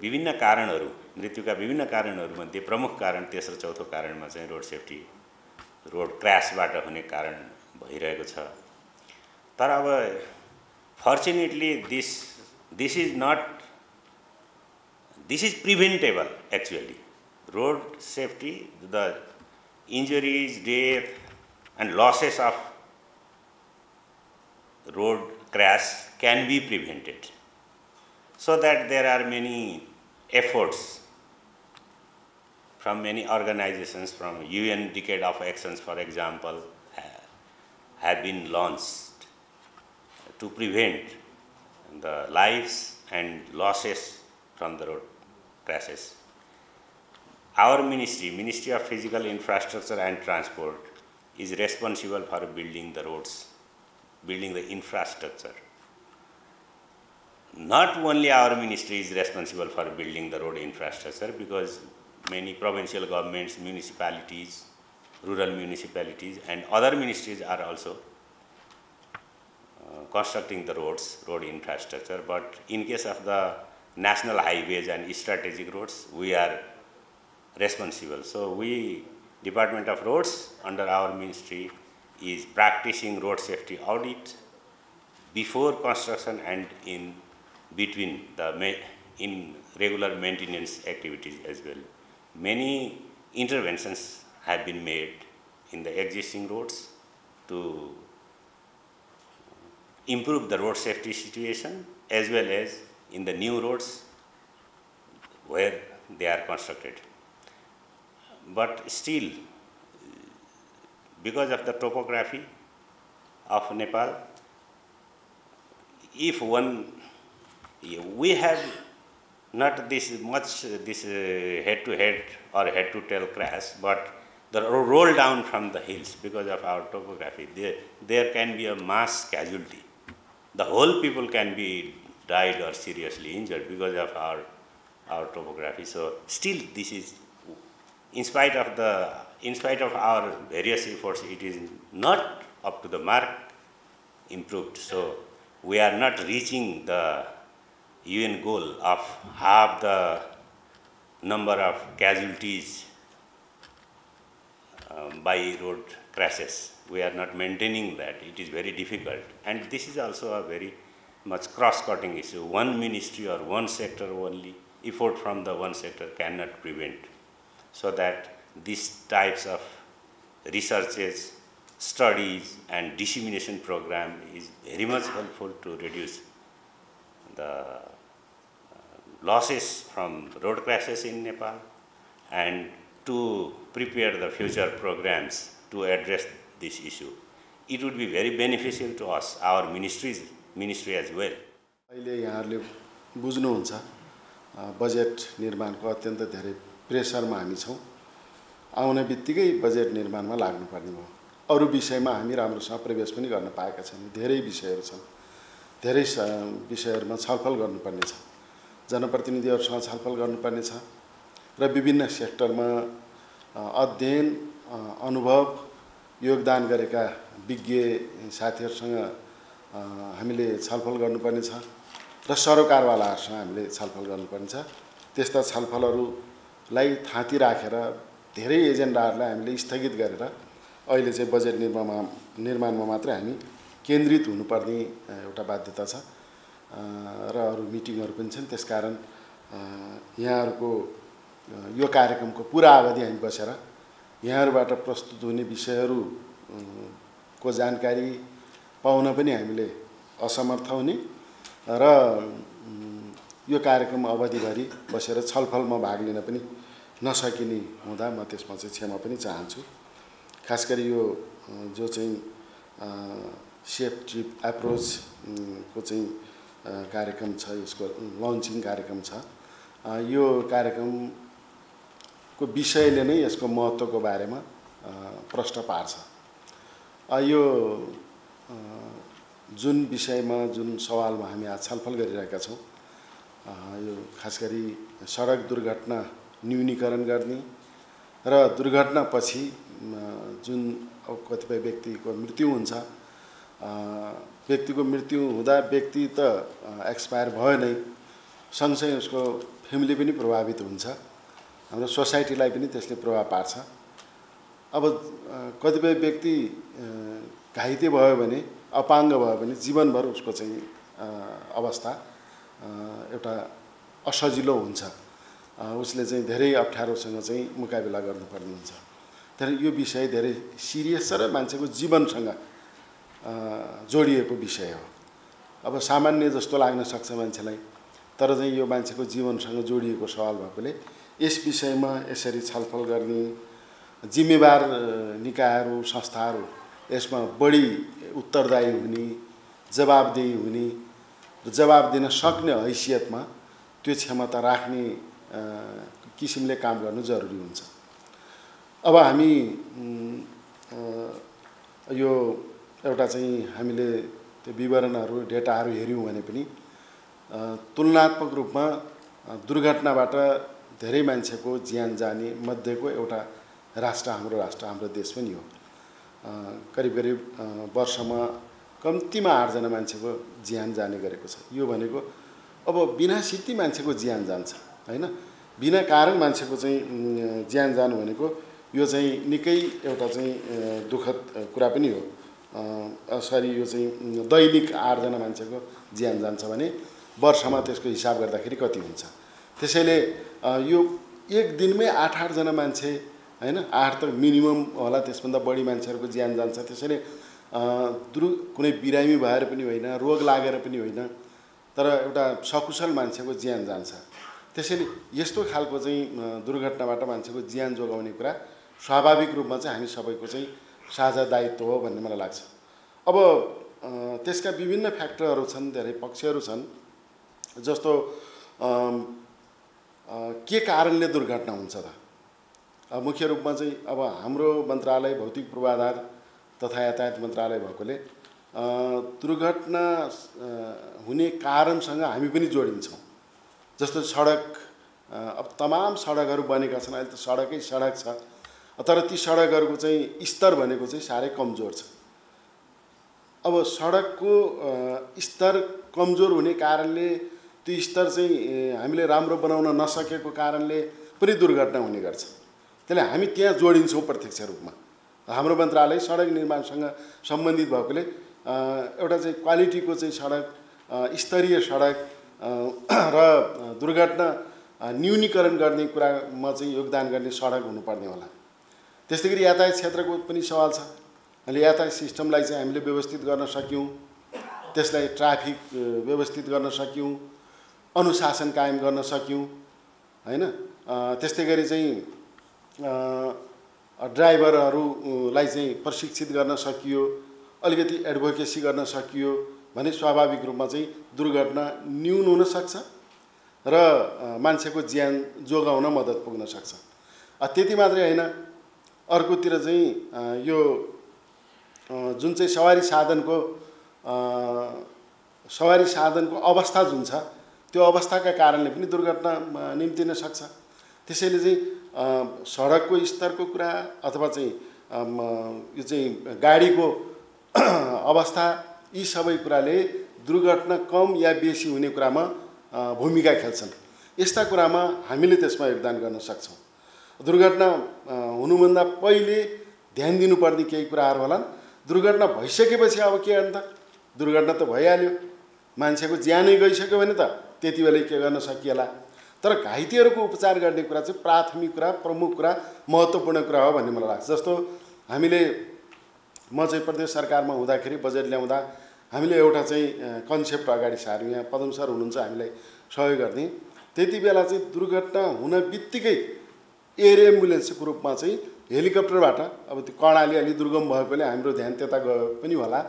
विभिन्न कारणहरू, मृत्युका विभिन्न कारणहरूमध्ये प्रमुख कारण तेस्रो चौथो कारणमा चाहिँ रोड सेफ्टी, रोड क्रासबाट हुने कारण भइरहेको छ। तर अब fortunately this is preventable actually. Road safety, the injuries, death and losses of road crash can be prevented. So that there are many efforts from many organizations, from UN Decade of Actions, for example, have been launched to prevent the lives and losses from the road crashes. Our Ministry of Physical Infrastructure and Transport is responsible for building the roads, building the infrastructure. Not only our ministry is responsible for building the road infrastructure, because many provincial governments, municipalities, rural municipalities and other ministries are also constructing the roads, road infrastructure. But in case of the national highways and strategic roads, we are responsible. So we, Department of Roads under our ministry, is practicing road safety audit before construction and in between in regular maintenance activities as well. Many interventions have been made in the existing roads to improve the road safety situation, as well as in the new roads where they are constructed. But still, because of the topography of Nepal, if we have not this head-to-head or head-to-tail crash, but the roll down from the hills because of our topography, there can be a mass casualty. The whole people can be died or seriously injured because of our topography. So still, this is, in spite of our various efforts, it is not up to the mark improved. So we are not reaching the UN goal of half the number of casualties by road crashes. We are not maintaining that. It is very difficult, and this is also a very much cross-cutting issue. One ministry or one sector only, effort from the one sector cannot prevent. So that these types of researches, studies and dissemination program is very much helpful to reduce the losses from road crashes in Nepal and to prepare the future programs to address this issue. It would be very beneficial to us, our ministry as well. अहिले यहाँहरुले बुझ्नुहुन्छ budget निर्माणको अत्यन्त धेरै प्रेसरमा हामी छौं। आउने बित्तिकै budget निर्माणमा लाग्नुपर्ने भयो। अरु विषयमा हामी राम्रोसँग प्रवेश पनि गर्न पाएका छैनौं। धेरै विषयहरु छन्। धेरै विषयहरुमा छलफल गर्नुपर्ने छ। जनप्रतिनिधिहरुसँग छलफल गर्नुपर्ने छ र विभिन्न सेक्टरमा अध्ययन, अनुभव, योगदान गरेका विज्ञ साथीहरुसँग हामीले छलफल गर्नुपर्ने छ र सरकारवालाहरुसँग हामीले छलफल गर्नुपर्ने छ। त्यस्ता छलफलहरुलाई थाती राखेर धेरै एजेन्डाहरुलाई हामीले स्थगित गरेर अहिले चाहिँ बजेट निर्माणमा मात्रै हामी केन्द्रित हुनुपर्ने एउटा बाध्यता छ र अरु मिटिङहरु पनि छन्। त्यसकारण यहाँहरुको यो कार्यक्रमको पूरा अवधि हामी बसेर यहाँहरुबाट प्रस्तुत हुने विषयहरु को जानकारी पाउन पनि हामीले असमर्थ हुने र यो कार्यक्रम अवधिभरि बसेर छलफलमा भाग लिन पनि नसकिने हुँदा म त्यसमा चाहिँ क्षमा पनि चाहन्छु। खासगरी यो जो चाहिँ सेफ ट्रिप एप्रोच को चाहिँ कार्यक्रम छ, यसको लन्चिङ कार्यक्रम छ। यो कार्यक्रम को विषयले नै यसको महत्त्वको बारेमा प्रश्न पार्छ। यो जुन विषयमा जुन सवालमा हामी आज छलफल गरिरहेका छौं, यो खासगरी सडक दुर्घटना न्यूनीकरण गर्ने र दुर्घटनापछि जुन कतिपय व्यक्तिको मृत्यु हुन्छ, व्यक्तिको मृत्यु हुँदा व्यक्ति त एक्सपायर भयो नै, सँगसँगै उसको फ्यामिली पनि प्रभावित हुन्छ, हाम्रो सोसाइटीलाई पनि त्यसले प्रभाव पार्छ। अब कतिपय व्यक्ति घाइते भयो भने, अपाङ्ग भयो भने जीवनभर उसको चाहिँ अवस्था एउटा असजिलो हुन्छ, उसले चाहिँ धेरै अप्ठ्यारोसँग चाहिँ मुकाबिला गर्नुपर्ने हुन्छ। तर यो विषय धेरै सिरियस छ र मान्छेको जीवनसँग जोडिएको विषय हो। अब सामान्य जस्तो लाग्न सक्छ मान्छेलाई, तर चाहिँ यो मान्छेको जीवनसँग जोडिएको सवाल भएकोले यस विषयमा यसरी छलफल गर्ने, जिम्मेवार निकायहरू संस्थाहरू यसमा बढी उत्तरदायी हुने, जवाबदेही हुने र जवाब दिन सक्ने हैसियतमा त्यो क्षमता राख्ने किसिमले काम गर्नु जरुरी हुन्छ। अब हामी यो एउटा चाहिँ हामीले त्यो विवरणहरू डेटाहरू हेऱ्यौँ भने पनि तुलनात्मक रूपमा दुर्घटनाबाट धेरै मान्छेको ज्यान जाने मध्येको एउटा राष्ट्र हाम्रो देश पनि हो। करिब करिब वर्षमा कम्तीमा 8 जना मान्छेको ज्यान जाने गरेको छ। यो भनेको अब बिना सित्ती मान्छेको ज्यान जान्छ हैन, बिना कारण मान्छेको चाहिँ ज्यान जानु भनेको यो चाहिँ निकै एउटा चाहिँ दुःखद कुरा पनि हो। यसरी यो चाहिँ दैनिक 8 जना मान्छेको ज्यान जान्छ भने वर्षमा त्यसको हिसाब गर्दाखेरि कति हुन्छ। त्यसैले यो एक दिनमै 8 जना मान्छे हैन, 8 त मिनिमम होला, त्यसभन्दा बढी मान्छेहरूको ज्यान जान्छ। त्यसैले कुनै बिरामी भएर पनि होइन, रोग लागेर पनि होइन, तर एउटा सकुशल मान्छेको ज्यान जान्छ। त्यसैले यस्तो खालको चाहिँ दुर्घटनाबाट मान्छेको ज्यान जोगाउने कुरा स्वाभाविक रूपमा चाहिँ हामी सबैको चाहिँ साझा दायित्व हो भन्ने मलाई लाग्छ। अब त्यसका विभिन्न फ्याक्टरहरू छन्, धेरै पक्षहरू छन्। जस्तो के कारणले दुर्घटना हुन्छ त? मुख्य रूपमा चाहिँ अब हाम्रो मन्त्रालय भौतिक पूर्वाधार तथा यातायात मन्त्रालय भएकोले दुर्घटना हुने कारणसँग हामी पनि जोडिन्छौँ। जस्तो सडक, अब तमाम सडकहरू बनेका छन्, अहिले त सडकै सडक छ, तर ती सडकहरूको चाहिँ स्तर भनेको चाहिँ साह्रै कमजोर छ। अब सडकको स्तर कमजोर हुने कारणले त्यो स्तर चाहिँ हामीले राम्रो बनाउन नसकेको कारणले पनि दुर्घटना हुने गर्छ। त्यसले हामी त्यहाँ जोडिन्छौँ प्रत्यक्ष रूपमा। हाम्रो मन्त्रालय सडक निर्माणसँग सम्बन्धित भएकोले एउटा चाहिँ क्वालिटीको चाहिँ सडक, स्तरीय सडक र दुर्घटना न्यूनीकरण गर्ने कुरामा चाहिँ योगदान गर्ने सडक हुनुपर्ने होला। त्यस्तै गरी यातायात क्षेत्रको पनि सवाल छ। अहिले यातायात सिस्टमलाई चाहिँ हामीले व्यवस्थित गर्न सक्यौँ, त्यसलाई ट्राफिक व्यवस्थित गर्न सक्यौँ, अनुशासन कायम गर्न सक्यौँ हैन। त्यस्तै गरी चाहिँ ड्राइभरहरूलाई चाहिँ प्रशिक्षित गर्न सकियो, अलिकति एडभोकेसी गर्न सकियो भने स्वाभाविक रूपमा चाहिँ दुर्घटना न्यून हुन सक्छ र मान्छेको ज्यान जोगाउन मद्दत पुग्न सक्छ। त्यति मात्रै होइन, अर्कोतिर चाहिँ यो जुन चाहिँ सवारी साधनको अवस्था जुन छ, त्यो अवस्थाका कारणले पनि दुर्घटना निम्तिन सक्छ। त्यसैले चाहिँ सडकको स्तरको कुरा अथवा चाहिँ यो चाहिँ गाडीको अवस्था, यी सबै कुराले दुर्घटना कम या बेसी हुने कुरामा भूमिका खेल्छन्। यस्ता कुरामा हामीले त्यसमा योगदान गर्न सक्छौँ। दुर्घटना हुनुभन्दा पहिले ध्यान दिनुपर्ने केही कुराहरू होलान्। दुर्घटना भइसकेपछि अब के गर्नु त? दुर्घटना त भइहाल्यो, मान्छेको ज्यानै गइसक्यो भने त त्यति बेलै के गर्न सकिएला। तर घाइतेहरूको उपचार गर्ने कुरा चाहिँ प्राथमिक कुरा, प्रमुख कुरा, महत्त्वपूर्ण कुरा हो भन्ने मलाई लाग्छ। जस्तो हामीले, म चाहिँ प्रदेश सरकारमा हुँदाखेरि बजेट ल्याउँदा हामीले एउटा चाहिँ कन्सेप्ट अगाडि सार्यौँ। यहाँ पदम सर हुनुहुन्छ हामीलाई सहयोग गर्ने। त्यति बेला चाहिँ दुर्घटना हुन बित्तिकै एयर एम्बुलेन्सको रूपमा चाहिँ हेलिकप्टरबाट, अब त्यो कर्णाली अलि दुर्गम भएकोले हाम्रो ध्यान त्यता गयो पनि होला,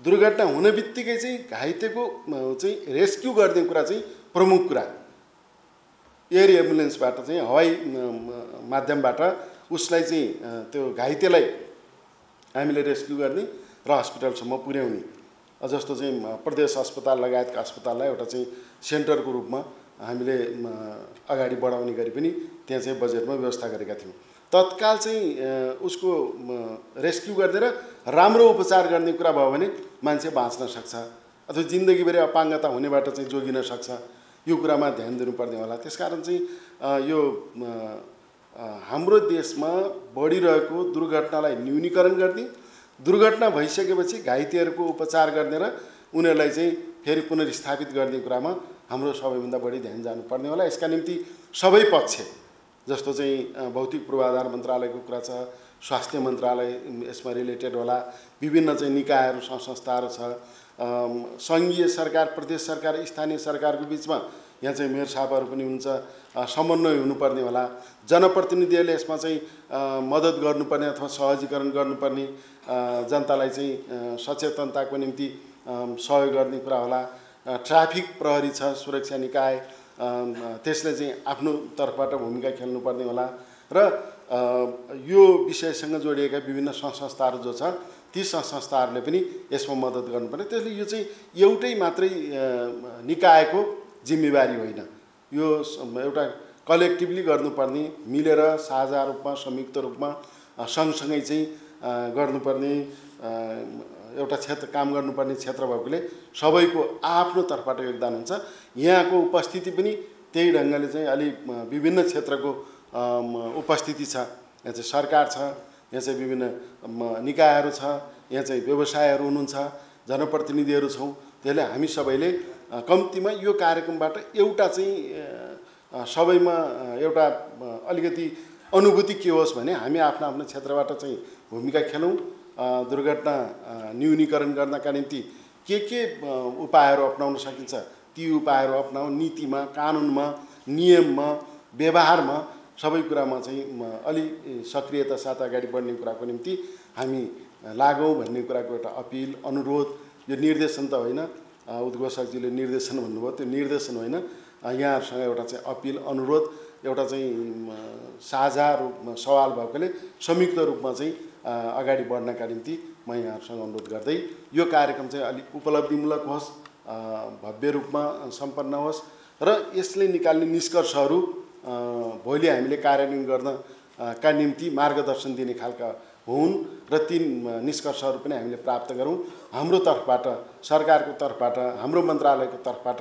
दुर्घटना हुन बित्तिकै चाहिँ घाइतेको चाहिँ रेस्क्यु गर्ने कुरा चाहिँ प्रमुख कुरा। एयर एम्बुलेन्सबाट चाहिँ हवाई माध्यमबाट उसलाई चाहिँ त्यो घाइतेलाई हामीले रेस्क्यु गर्ने र हस्पिटलसम्म पुर्याउने। जस्तो चाहिँ प्रदेश अस्पताल लगायतका अस्पताललाई एउटा चाहिँ सेन्टरको रूपमा हामीले अगाडि बढाउने गरी पनि त्यहाँ चाहिँ बजेटमा व्यवस्था गरेका थियौँ। तत्काल चाहिँ उसको रेस्क्यु गर्ने र राम्रो उपचार गर्ने कुरा भयो भने मान्छे बाँच्न सक्छ अथवा जिन्दगीभरि अपाङ्गता हुनेबाट चाहिँ जोगिन सक्छ। यो कुरामा ध्यान दिनुपर्ने होला। त्यसकारण चाहिँ यो हाम्रो देशमा बढिरहेको दुर्घटनालाई न्यूनीकरण गर्ने, दुर्घटना भइसकेपछि घाइतेहरूको उपचार गर्ने र उनीहरूलाई चाहिँ फेरि पुनर्स्थापित गर्ने कुरामा हाम्रो सबैभन्दा बढी ध्यान जानुपर्ने होला। यसका निम्ति सबै पक्ष, जस्तो चाहिँ भौतिक पूर्वाधार मन्त्रालयको कुरा छ, स्वास्थ्य मन्त्रालय यसमा रिलेटेड होला, विभिन्न चाहिँ निकायहरू संस्थाहरू छ, सङ्घीय सरकार, प्रदेश सरकार, स्थानीय सरकारको बिचमा यहाँ चाहिँ मेयर साहबहरू पनि हुन्छ, समन्वय हुनुपर्ने होला। जनप्रतिनिधिहरूले यसमा चाहिँ मद्दत गर्नुपर्ने अथवा सहजीकरण गर्नुपर्ने, जनतालाई चाहिँ सचेतनताको निम्ति सहयोग गर्ने कुरा होला। ट्राफिक प्रहरी छ, सुरक्षा निकाय, त्यसले चाहिँ आफ्नो तर्फबाट भूमिका खेल्नुपर्ने होला र यो विषयसँग जोडिएका विभिन्न संस्थाहरू जो छ ती संस्थाहरूले पनि यसमा मद्दत गर्नुपर्ने। त्यसले यो चाहिँ एउटै मात्रै निकायको जिम्मेवारी होइन, यो एउटा कलेक्टिभली गर्नुपर्ने, मिलेर साझा रूपमा संयुक्त रूपमा सँगसँगै चाहिँ गर्नुपर्ने एउटा क्षेत्र, काम गर्नुपर्ने क्षेत्र भएकोले सबैको आफ्नो तर्फबाट योगदान हुन्छ। यहाँको उपस्थिति पनि त्यही ढङ्गले चाहिँ अलि विभिन्न क्षेत्रको उपस्थिति छ। यहाँ चाहिँ सरकार छ, यहाँ चाहिँ विभिन्न निकायहरू छ, यहाँ चाहिँ व्यवसायहरू हुनुहुन्छ, जनप्रतिनिधिहरू छौँ। त्यसले हामी सबैले कम्तीमा यो कार्यक्रमबाट एउटा चाहिँ सबैमा एउटा अलिकति अनुभूति के होस् भने हामी आफ्नो आफ्नो क्षेत्रबाट चाहिँ भूमिका खेलौँ। दुर्घटना न्यूनीकरण गर्नका निम्ति के उपायहरू अपनाउन सकिन्छ ती उपायहरू अपनाउँ। नीतिमा, कानुनमा, नियममा, व्यवहारमा सबै कुरामा चाहिँ अलि सक्रियता साथ अगाडि बढ्ने कुराको निम्ति हामी लागौँ भन्ने कुराको एउटा अपिल, अनुरोध। यो निर्देशन त होइन, उद्घोषकजीले निर्देशन भन्नुभयो, त्यो निर्देशन होइन, यहाँहरूसँग एउटा चाहिँ अपिल, अनुरोध, एउटा चाहिँ साझा रूपमा सवाल भएकोले संयुक्त रूपमा चाहिँ अगाडि बढ्नका निम्ति म यहाँहरूसँग अनुरोध गर्दै यो कार्यक्रम चाहिँ अलिक उपलब्धिमूलक होस्, भव्य रूपमा सम्पन्न होस् र यसले निकाल्ने निष्कर्षहरू भोलि हामीले कार्यान्वयन गर्नका निम्ति मार्गदर्शन दिने खालका हुन् र ती निष्कर्षहरू पनि हामीले प्राप्त गरौँ। हाम्रो तर्फबाट, सरकारको तर्फबाट, हाम्रो मन्त्रालयको तर्फबाट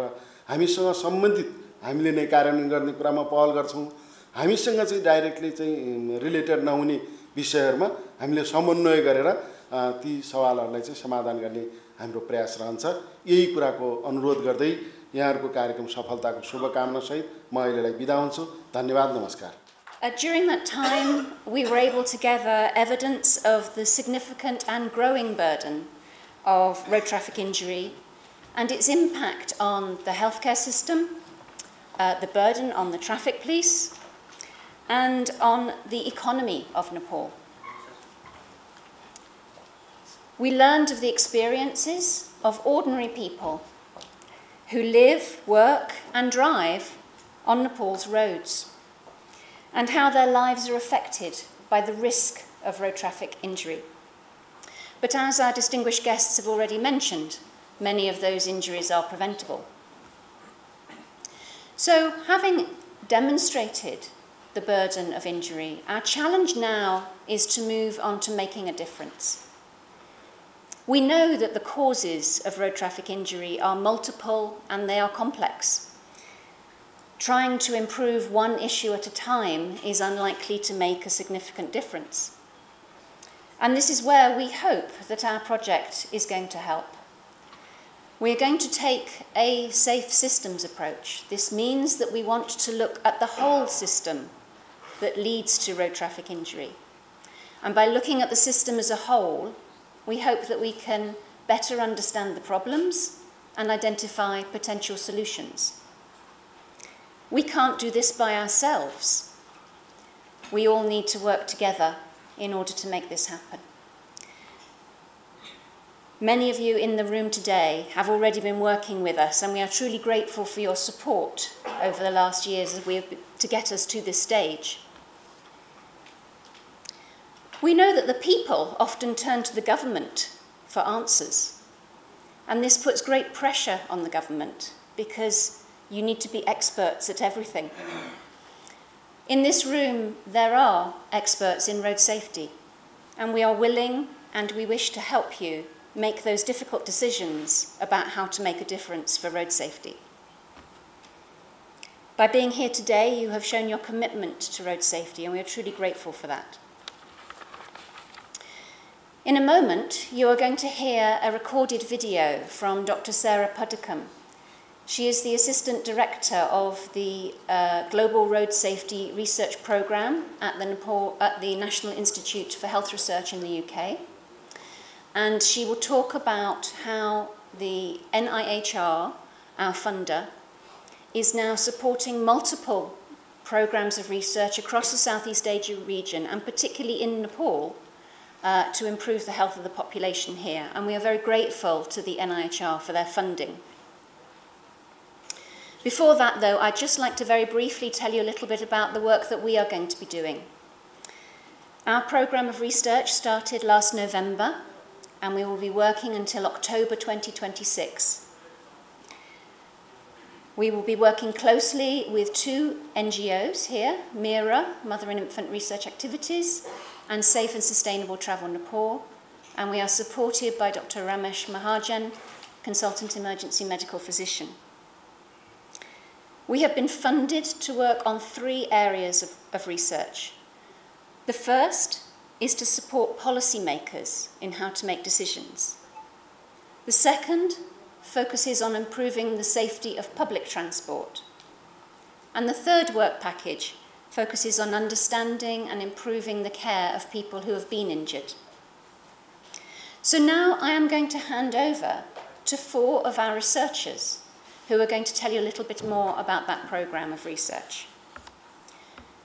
हामीसँग सम्बन्धित हामीले नै कार्यान्वयन गर्ने कुरामा पहल गर्छौँ। हामीसँग चाहिँ डाइरेक्टली चाहिँ रिलेटेड नहुने विषयहरूमा हामीले समन्वय गरेर ती सवालहरूलाई चाहिँ समाधान गर्ने हाम्रो प्रयास रहन्छ। यही कुराको अनुरोध गर्दै यहाँहरूको कार्यक्रम सफलताको शुभकामनासहित म अहिलेलाई बिदा हुन्छु। धन्यवाद, नमस्कार। During that time, we were able to gather evidence of the significant and growing burden of road traffic injury and its impact on the healthcare system, the burden on the traffic police, and on the economy of Nepal. We learned of the experiences of ordinary people who live, work, and drive on Nepal's roads, and how their lives are affected by the risk of road traffic injury. But as our distinguished guests have already mentioned, many of those injuries are preventable. So, having demonstrated the burden of injury, our challenge now is to move on to making a difference. We know that the causes of road traffic injury are multiple and they are complex. Trying to improve one issue at a time is unlikely to make a significant difference. And this is where we hope that our project is going to help. We're going to take a safe systems approach. This means that we want to look at the whole system that leads to road traffic injury. And by looking at the system as a whole, we hope that we can better understand the problems and identify potential solutions. We can't do this by ourselves. We all need to work together in order to make this happen. Many of you in the room today have already been working with us, and we are truly grateful for your support over the last years to get us to this stage. We know that the people often turn to the government for answers, and this puts great pressure on the government because you need to be experts at everything. In this room, there are experts in road safety, and we are willing and we wish to help you make those difficult decisions about how to make a difference for road safety. By being here today, you have shown your commitment to road safety, and we are truly grateful for that. In a moment, you are going to hear a recorded video from Dr. Sarah Puddicombe. She is the Assistant Director of the Global Road Safety Research Programme at the National Institute for Health Research in the UK. And she will talk about how the NIHR, our funder, is now supporting multiple programs of research across the Southeast Asia region, and particularly in Nepal, to improve the health of the population here. And we are very grateful to the NIHR for their funding. Before that, though, I'd just like to very briefly tell you a little bit about the work that we are going to be doing. Our program of research started last November, and we will be working until October 2026. We will be working closely with 2 NGOs here, MIRA, Mother and Infant Research Activities, and Safe and Sustainable Travel Nepal, and we are supported by Dr. Ramesh Mahajan, Consultant Emergency Medical Physician. We have been funded to work on 3 areas of research. The first is to support policymakers in how to make decisions. The second focuses on improving the safety of public transport. And the third work package focuses on understanding and improving the care of people who have been injured. So now I am going to hand over to 4 of our researchers who are going to tell you a little bit more about that program of research.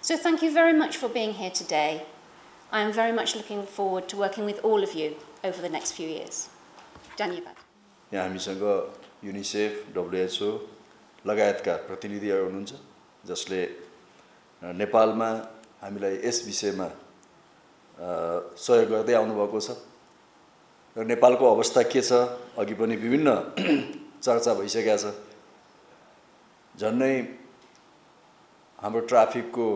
So thank you very much for being here today. I am very much looking forward to working with all of you over the next few years. Dhanyavad. यहाँ हामीसँग UNICEF, WHO लगायतका प्रतिनिधिहरू हुनुहुन्छ जसले नेपालमा हामीलाई यस विषयमा सहयोग गर्दै आउनुभएको छ र नेपालको अवस्था के छ अघि पनि विभिन्न चर्चा भइसकेको छ झन्नै हाम्रो ट्राफिकको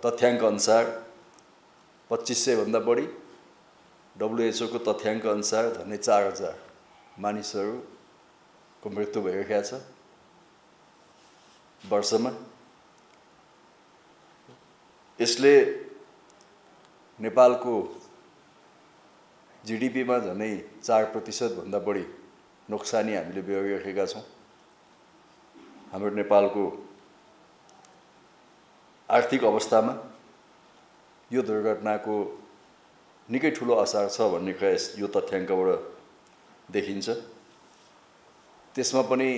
तथ्याङ्क अनुसार 2500 भन्दा बढी WHO को तथ्याङ्क अनुसार झन्नै 4000 मानिसहरूको मृत्यु भइरहेको छ वर्षमा यसले नेपालको जीडीपी मा झन्नै 4% भन्दा बढी नोक्सानी हामीले बेहोरिरहेका छौं हाम्रो नेपालको आर्थिक अवस्थामा यो दुर्घटनाको निकै ठूलो असर छ भन्ने कुरा यो तथ्याङ्कबाट देखिन्छ त्यसमा पनि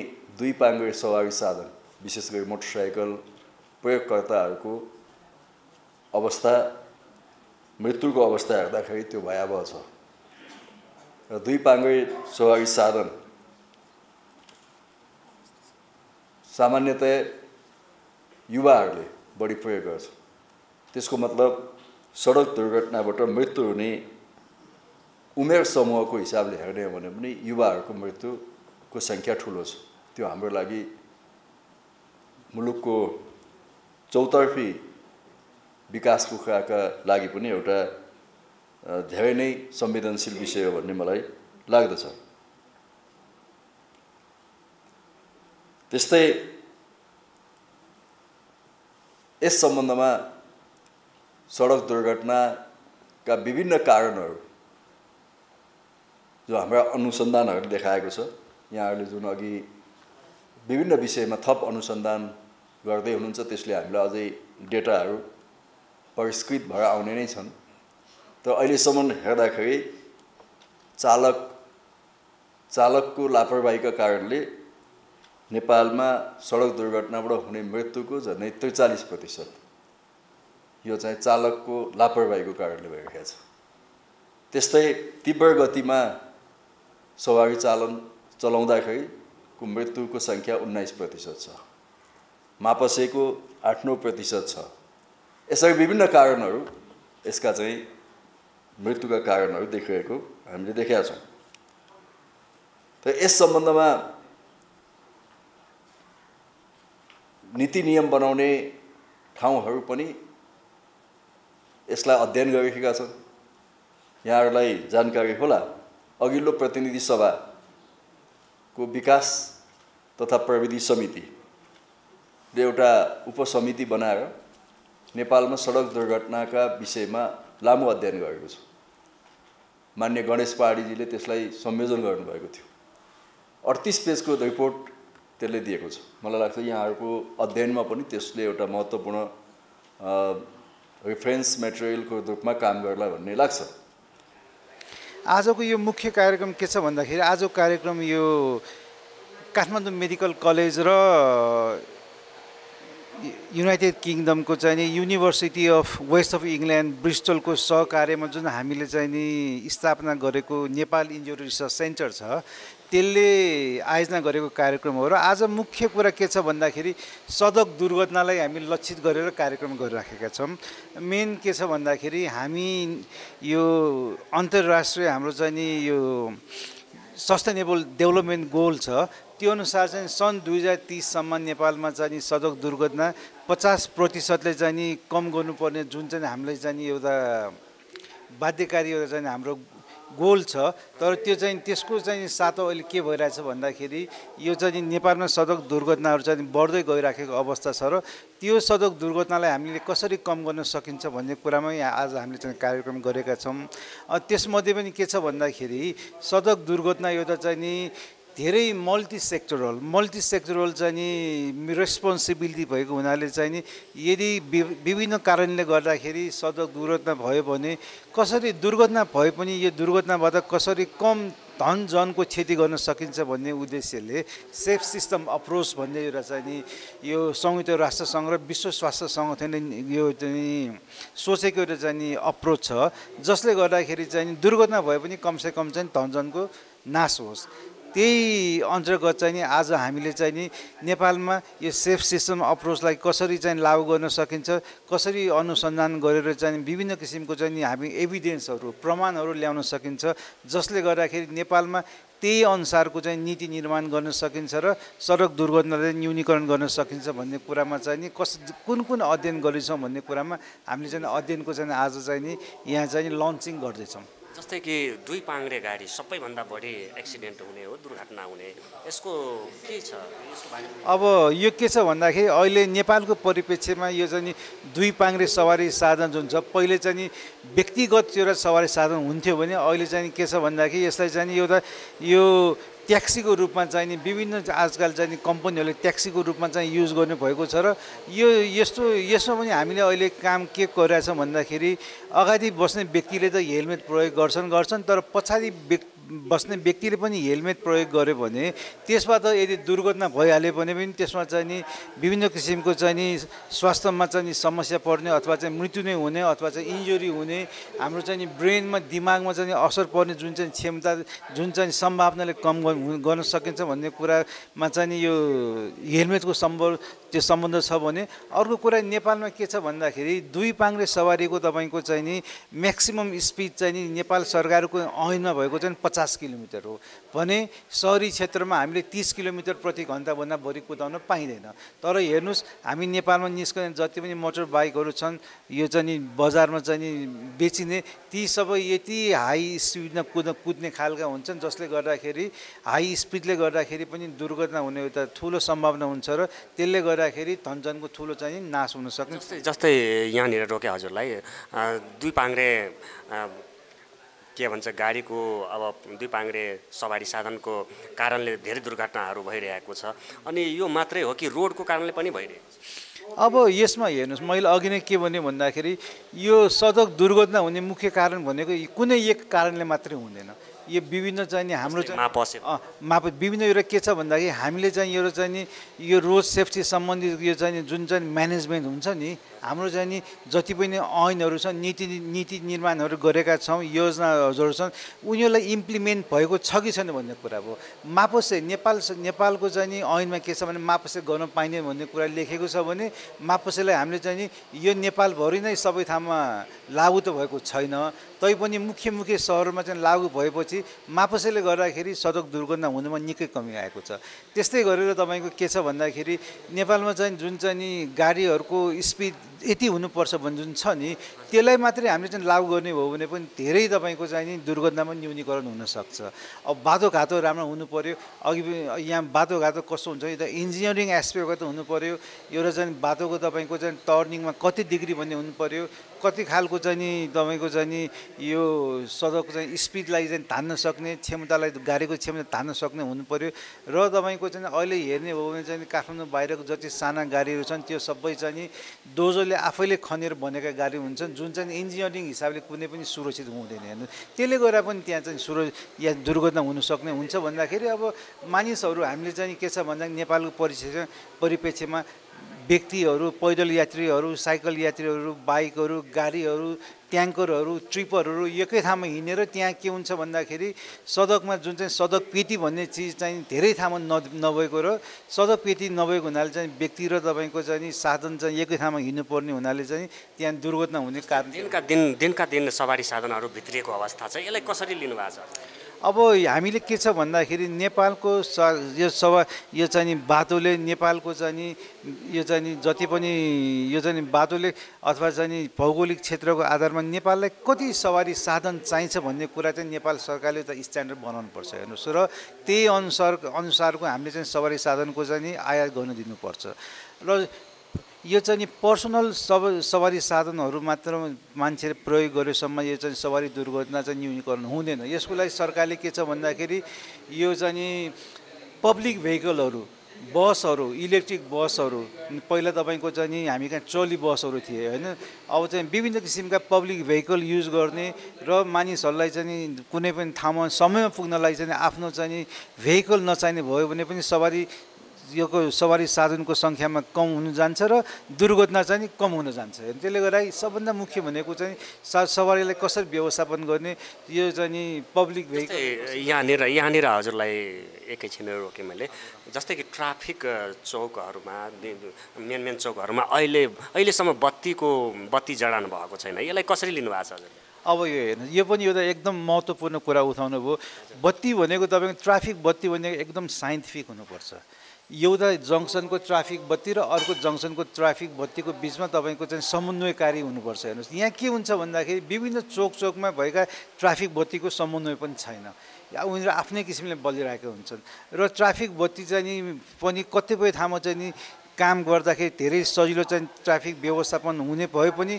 2 पाङ्ग्रे सवारी साधन विशेष गरी मोटरसाइकल प्रयोगकर्ताहरूको अवस्था मृत्युको अवस्था हेर्दाखेरि त्यो भयावह छ र 2 पाङ्ग्रे सवारी साधन सामान्यतया युवाहरूले बढी प्रयोग गर्छ त्यसको मतलब सडक दुर्घटनाबाट मृत्यु हुने उमेर समूहको हिसाबले हेर्ने हो भने पनि युवाहरूको मृत्युको संख्या ठूलो छ त्यो हाम्रो लागि मुलुकको चौतर्फी विकासको कुराका लागि पनि एउटा धेरै नै संवेदनशील विषय हो भन्ने मलाई लाग्दछ त्यस्तै यस सम्बन्धमा सडक दुर्घटनाका विभिन्न कारणहरू जो हाम्रा अनुसन्धानहरूले देखाएको छ यहाँहरूले जुन अघि विभिन्न विषयमा थप अनुसन्धान गर्दै हुनुहुन्छ त्यसले हामीलाई अझै डेटाहरू परिष्कृत भएर आउने नै छन् तर अहिलेसम्म हेर्दाखेरि चालकको लापरवाहीका कारणले नेपालमा सडक दुर्घटनाबाट हुने मृत्युको झन्डै 43% यो चाहिँ चालकको लापरवाहीको कारणले भइरहेको छ त्यस्तै तीव्र गतिमा सवारी चलाउँदाखेरिको मृत्युको संख्या 19% छ मापसेको 8-9% छ यसरी विभिन्न कारणहरू यसका चाहिँ मृत्युका कारणहरू देखिएको हामीले देखेका छौं तर यस सम्बन्धमा नीति नियम बनाउने ठाउँहरू पनि यसलाई अध्ययन गरिरहेका छन् यहाँहरूलाई जानकारी होला अघिल्लो प्रतिनिधि सभाको विकास तथा प्रविधि समिति एउटा उपसमिति बनाएर नेपालमा सडक दुर्घटनाका विषयमा लामो अध्ययन गरेको छु। मान्य गणेश पहाडीजीले त्यसलाई संयोजन गर्नुभएको थियो। 38 पेजको रिपोर्ट त्यसले दिएको छ। मलाई लाग्छ यहाँहरूको अध्ययनमा पनि त्यसले एउटा महत्त्वपूर्ण रेफरेन्स मेटेरियलको रूपमा काम गर्ला भन्ने लाग्छ। आजको यो मुख्य कार्यक्रम के छ भन्दाखेरि आजको कार्यक्रम यो काठमाडौँ मेडिकल कलेज र युनाइटेड किङडमको चाहिँ नि university of west of England ब्रिस्टलको सहकार्यमा जुन हामीले चाहिँ नि स्थापना गरेको नेपाल इन्जुरी रिसर्च सेन्टर छ त्यसले आयोजना गरेको कार्यक्रम हो। र आज मुख्य कुरा के छ भन्दाखेरि सडक दुर्घटनालाई हामी लक्षित गरेर कार्यक्रम गरिराखेका छौँ। मेन के छ भन्दाखेरि हामी यो अन्तर्राष्ट्रिय हाम्रो चाहिँ नि यो सस्टेनेबल डेभलपमेन्ट गोल छ त्यो अनुसार चाहिँ सन् 2030 सम्म नेपालमा चाहिँ सडक दुर्घटना 50% चाहिँ नि कम गर्नुपर्ने जुन चाहिँ हामीलाई चाहिँ एउटा बाध्यकारी एउटा चाहिँ हाम्रो गोल छ। तर त्यो चाहिँ त्यसको चाहिँ साथो अहिले के भइरहेछ भन्दाखेरि यो चाहिँ नेपालमा सडक दुर्घटनाहरू चाहिँ बढ्दै गइराखेको अवस्था छ र त्यो सडक दुर्घटनालाई हामीले कसरी कम गर्न सकिन्छ भन्ने कुरामा आज हामीले चाहिँ कार्यक्रम गरेका छौँ। त्यसमध्ये पनि के छ भन्दाखेरि सडक दुर्घटना एउटा चाहिँ नि धेरै मल्टी सेक्टरल चाहिँ नि रेस्पोन्सिबिलिटी भएको हुनाले चाहिँ नि यदि विभिन्न कारणले गर्दाखेरि सडक दुर्घटना भयो भने कसरी दुर्घटना भए पनि यो दुर्घटनाबाट कसरी कम धन जनको क्षति गर्न सकिन्छ भन्ने उद्देश्यले सेफ सिस्टम अप्रोच भन्ने एउटा चाहिँ नि यो संयुक्त राष्ट्रसङ्घ र विश्व स्वास्थ्य सङ्गठनले यो चाहिँ सोचेको एउटा चाहिँ नि अप्रोच छ जसले गर्दाखेरि चाहिँ दुर्घटना भए पनि कमसेकम चाहिँ धन जनको नाश होस्। त्यही अन्तर्गत चाहिँ नि आज हामीले चाहिँ नि नेपालमा यो सेफ सिस्टम अप्रोचलाई कसरी चाहिँ लागू गर्न सकिन्छ कसरी अनुसन्धान गरेर चाहिँ विभिन्न किसिमको चाहिँ नि हामी एभिडेन्सहरू प्रमाणहरू ल्याउन सकिन्छ जसले गर्दाखेरि नेपालमा त्यही अनुसारको चाहिँ नीति निर्माण गर्न सकिन्छ र सडक दुर्घटनालाई न्यूनीकरण गर्न सकिन्छ भन्ने कुरामा चाहिँ नि कुन अध्ययन गर्दैछौँ भन्ने कुरामा हामीले चाहिँ अध्ययनको चाहिँ आज चाहिँ नि यहाँ चाहिँ लन्चिङ गर्दैछौँ। जस्तै कि दुई पाङ्ग्रे गाडी सबैभन्दा बढी एक्सिडेन्ट हुने हो दुर्घटना हुने यसको के छ यसको बारेमा? अब यो के छ भन्दाखेरि अहिले नेपालको परिप्रेक्ष्यमा यो चाहिँ नि दुई पाङ्ग्रे सवारी साधन जुन छ पहिले चाहिँ नि व्यक्तिगत एउटा सवारी साधन हुन्थ्यो भने अहिले चाहिँ के छ भन्दाखेरि यसलाई चाहिँ नि एउटा यो ट्याक्सीको रूपमा चाहिँ नि विभिन्न आजकल चाहिँ नि कम्पनीहरूले ट्याक्सीको रूपमा चाहिँ युज गर्नु भएको छ र यो यसमा पनि हामीले अहिले काम के गरिरहेछौँ भन्दाखेरि अगाडि बस्ने व्यक्तिले त हेलमेट प्रयोग गर्छन् तर पछाडि बस्ने व्यक्तिले पनि हेलमेट प्रयोग गर्यो भने त्यसबाट यदि दुर्घटना भइहाल्यो भने पनि त्यसमा चाहिँ नि विभिन्न किसिमको चाहिँ नि स्वास्थ्यमा चाहिँ नि समस्या पर्ने अथवा चाहिँ मृत्यु नै हुने अथवा चाहिँ इन्जुरी हुने हाम्रो चाहिँ नि ब्रेनमा दिमागमा चाहिँ असर पर्ने जुन चाहिँ क्षमता जुन चाहिँ सम्भावनाले कम गर्न सकिन्छ भन्ने कुरामा चाहिँ नि यो हेलमेटको त्यो सम्बन्ध छ भने अर्को कुरा नेपालमा के छ भन्दाखेरि दुई पाङ्ग्रे सवारीको तपाईँको चाहिँ नि म्याक्सिमम स्पिड चाहिँ नि नेपाल सरकारको ऐनमा भएको चाहिँ 50 किलोमिटर हो भने सहरी क्षेत्रमा हामीले 30 किलोमिटर प्रति घन्टाभन्दा बढी कुदाउन पाइँदैन। तर हेर्नुहोस् हामी नेपालमा निस्कने जति पनि मोटर बाइकहरू छन् यो चाहिँ नि बजारमा चाहिँ नि बेचिने ती सबै यति हाई स्पिडमा कुद्ने खालका हुन्छन् जसले गर्दाखेरि हाई स्पिडले गर्दाखेरि पनि दुर्घटना हुने एउटा ठुलो सम्भावना हुन्छ र त्यसले गर्दाखेरि धनजनको ठुलो चाहिँ नाश हुन सक्छ। जस्तै यहाँनिर रोके हजुरलाई दुई पाङ्ग्रे के भन्छ गाडीको अब दुई पाङ्ग्रे सवारी साधनको कारणले धेरै दुर्घटनाहरू भइरहेको छ अनि यो मात्रै हो कि रोडको कारणले पनि भइरहेको छ? अब यसमा हेर्नुहोस् मैले अघि नै के भने भन्दाखेरि यो सडक दुर्घटना हुने मुख्य कारण भनेको कुनै एक कारणले मात्रै हुँदैन यो विभिन्न चाहिँ नि हाम्रो विभिन्न एउटा के छ भन्दाखेरि हामीले चाहिँ एउटा चाहिँ नि यो रोड सेफ्टी सम्बन्धी यो चाहिँ नि जुन चाहिँ म्यानेजमेन्ट हुन्छ नि हाम्रो चाहिँ नि जति पनि ऐनहरू छन् नीति निर्माणहरू गरेका छौँ योजनाहरू छन् उनीहरूलाई इम्प्लिमेन्ट भएको छ कि छैन भन्ने कुरा हो। मापोसे नेपालको चाहिँ नि ऐनमा के छ भने मापोसे गर्न पाइने भन्ने कुरा लेखेको छ भने मापोसेलाई हामीले चाहिँ नि यो नेपालभरि नै सबै ठाउँमा लागू त भएको छैन तैपनि मुख्य सहरमा चाहिँ लागू भएपछि मापोसेले गर्दाखेरि सडक दुर्घटना हुनुमा निकै कमी आएको छ। त्यस्तै गरेर तपाईँको के छ भन्दाखेरि नेपालमा चाहिँ जुन चाहिँ नि गाडीहरूको स्पिड यति हुनुपर्छ भन्ने जुन छ नि त्यसलाई मात्रै हामीले चाहिँ लागू गर्ने हो भने पनि धेरै तपाईँको चाहिँ नि दुर्घटनामा न्यूनीकरण हुनसक्छ। अब बाटोघाटो राम्रो हुनु पऱ्यो। अघि यहाँ बाटोघाटो कस्तो हुन्छ यो त इन्जिनियरिङ एस्पेक्टको त हुनु पऱ्यो। एउटा चाहिँ बाटोको तपाईँको चाहिँ टर्निङमा कति डिग्री भन्ने हुनु पऱ्यो, कति खालको चाहिँ नि तपाईँको चाहिँ नि यो सडकको चाहिँ स्पिडलाई चाहिँ धान्न सक्ने क्षमतालाई गाडीको क्षमता धान्न सक्ने हुनु पऱ्यो। र तपाईँको चाहिँ अहिले हेर्ने हो भने चाहिँ काठमाडौँ बाहिरको जति साना गाडीहरू छन् त्यो सबै चाहिँ नि डोजरले आफैले खनेर बनेका गाडी हुन्छन् जुन चाहिँ इन्जिनियरिङ हिसाबले कुनै पनि सुरक्षित हुँदैन। हेर्नु त्यसले गर्दा पनि त्यहाँ चाहिँ या दुर्घटना हुनसक्ने हुन्छ भन्दाखेरि अब मानिसहरू हामीले चाहिँ के छ भन्दा नेपालको परिप्रेक्ष्यमा व्यक्तिहरू, पैदल यात्रीहरू, साइकल यात्रीहरू, बाइकहरू, गाडीहरू, ट्याङ्करहरू, ट्रिपरहरू एकै ठाउँमा हिँडेर त्यहाँ के हुन्छ भन्दाखेरि सडकमा जुन चाहिँ सडक पेटी भन्ने चिज चाहिँ धेरै ठाउँमा नभएको र सडक पेटी नभएको हुनाले चाहिँ व्यक्ति र तपाईँको चाहिँ साधन चाहिँ एकै ठाउँमा हिँड्नुपर्ने हुनाले चाहिँ त्यहाँ दुर्घटना हुने कारण दिनका दिन सवारी साधनहरू भित्रिएको अवस्था छ। यसलाई कसरी लिनुभएको छ? अब हामीले के छ भन्दाखेरि नेपालको यो चाहिँ बाटोले नेपालको चाहिँ यो चाहिँ जति पनि यो चाहिँ बाटोले अथवा चाहिँ भौगोलिक क्षेत्रको आधारमा नेपाललाई कति सवारी साधन चाहिन्छ भन्ने कुरा चाहिँ नेपाल सरकारले त स्ट्यान्डर्ड बनाउनु पर्छ। हेर्नुहोस् र त्यही अनुसारको हामीले चाहिँ सवारी साधनको चाहिँ आयात गर्न दिनुपर्छ। र यो चाहिँ पर्सनल सवारी साधनहरू मात्र मान्छेले प्रयोग गरेसम्म यो चाहिँ सवारी दुर्घटना चाहिँ न्यूनीकरण हुँदैन। यसको लागि सरकारले के छ भन्दाखेरि यो चाहिँ पब्लिक भेहिकलहरू, बसहरू, इलेक्ट्रिक बसहरू, पहिला तपाईँको चाहिँ हामी कहाँ ट्रली बसहरू थिए होइन, अब चाहिँ विभिन्न किसिमका पब्लिक भेहिकल युज गर्ने र मानिसहरूलाई चाहिँ कुनै पनि ठाउँमा समयमा पुग्नलाई चाहिँ आफ्नो चाहिँ भेहिकल नचाहिने भयो भने पनि यो सवारी साधनको सङ्ख्यामा कम हुन जान्छ र दुर्घटना चाहिँ कम हुन जान्छ। त्यसले गर्दा सबभन्दा मुख्य भनेको चाहिँ सवारीलाई कसरी व्यवस्थापन गर्ने यो चाहिँ पब्लिक भेहिकल। यहाँनिर हजुरलाई एकैछिन रोकेँ मैले, जस्तै कि ट्राफिक चौकहरूमा मेन चौकहरूमा अहिलेसम्म बत्ती जडान भएको छैन। यसलाई कसरी लिनुभएको छ हजुरले? अब यो हेर्नु यो पनि एउटा एकदम महत्त्वपूर्ण कुरा उठाउनु भयो। बत्ती भनेको तपाईँको ट्राफिक बत्ती भनेको एकदम साइन्टिफिक हुनुपर्छ। एउटा जङ्सनको ट्राफिक बत्ती र अर्को जङ्सनको ट्राफिक बत्तीको बिचमा तपाईँको चाहिँ समन्वयकारी हुनुपर्छ। हेर्नुहोस् यहाँ के हुन्छ भन्दाखेरि विभिन्न चोकमा भएका ट्राफिक बत्तीको समन्वय पनि छैन, उनीहरू आफ्नै किसिमले बलिरहेका हुन्छन्। र ट्राफिक बत्ती चाहिँ पनि कतिपय ठाउँमा चाहिँ नि काम गर्दाखेरि धेरै सजिलो चाहिँ ट्राफिक व्यवस्थापन हुने भए पनि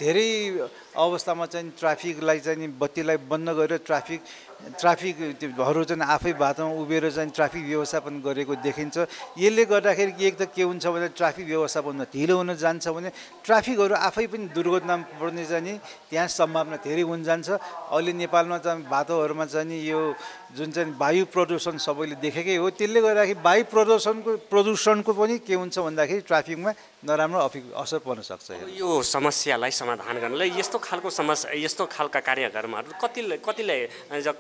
धेरै अवस्थामा चाहिँ ट्राफिकलाई चाहिँ बत्तीलाई बन्द गरेर ट्राफिकहरू चाहिँ आफै बाटोमा उभिएर चाहिँ ट्राफिक व्यवस्थापन गरेको देखिन्छ। यसले गर्दाखेरि एक त के हुन्छ भने ट्राफिक व्यवस्थापनमा ढिलो हुन जान्छ भने ट्राफिकहरू आफै पनि दुर्घटनामा पर्ने चाहिँ त्यहाँ सम्भावना धेरै हुन जान्छ। अहिले नेपालमा चाहिँ बाटोहरूमा चाहिँ यो जुन चाहिँ वायु प्रदूषण सबैले देखेकै हो, त्यसले गर्दाखेरि वायु प्रदूषणको पनि के हुन्छ भन्दाखेरि ट्राफिकमा नराम्रो असर पर्न सक्छ। यो समस्यालाई समाधान गर्नलाई यस्तो खालका कार्यक्रमहरू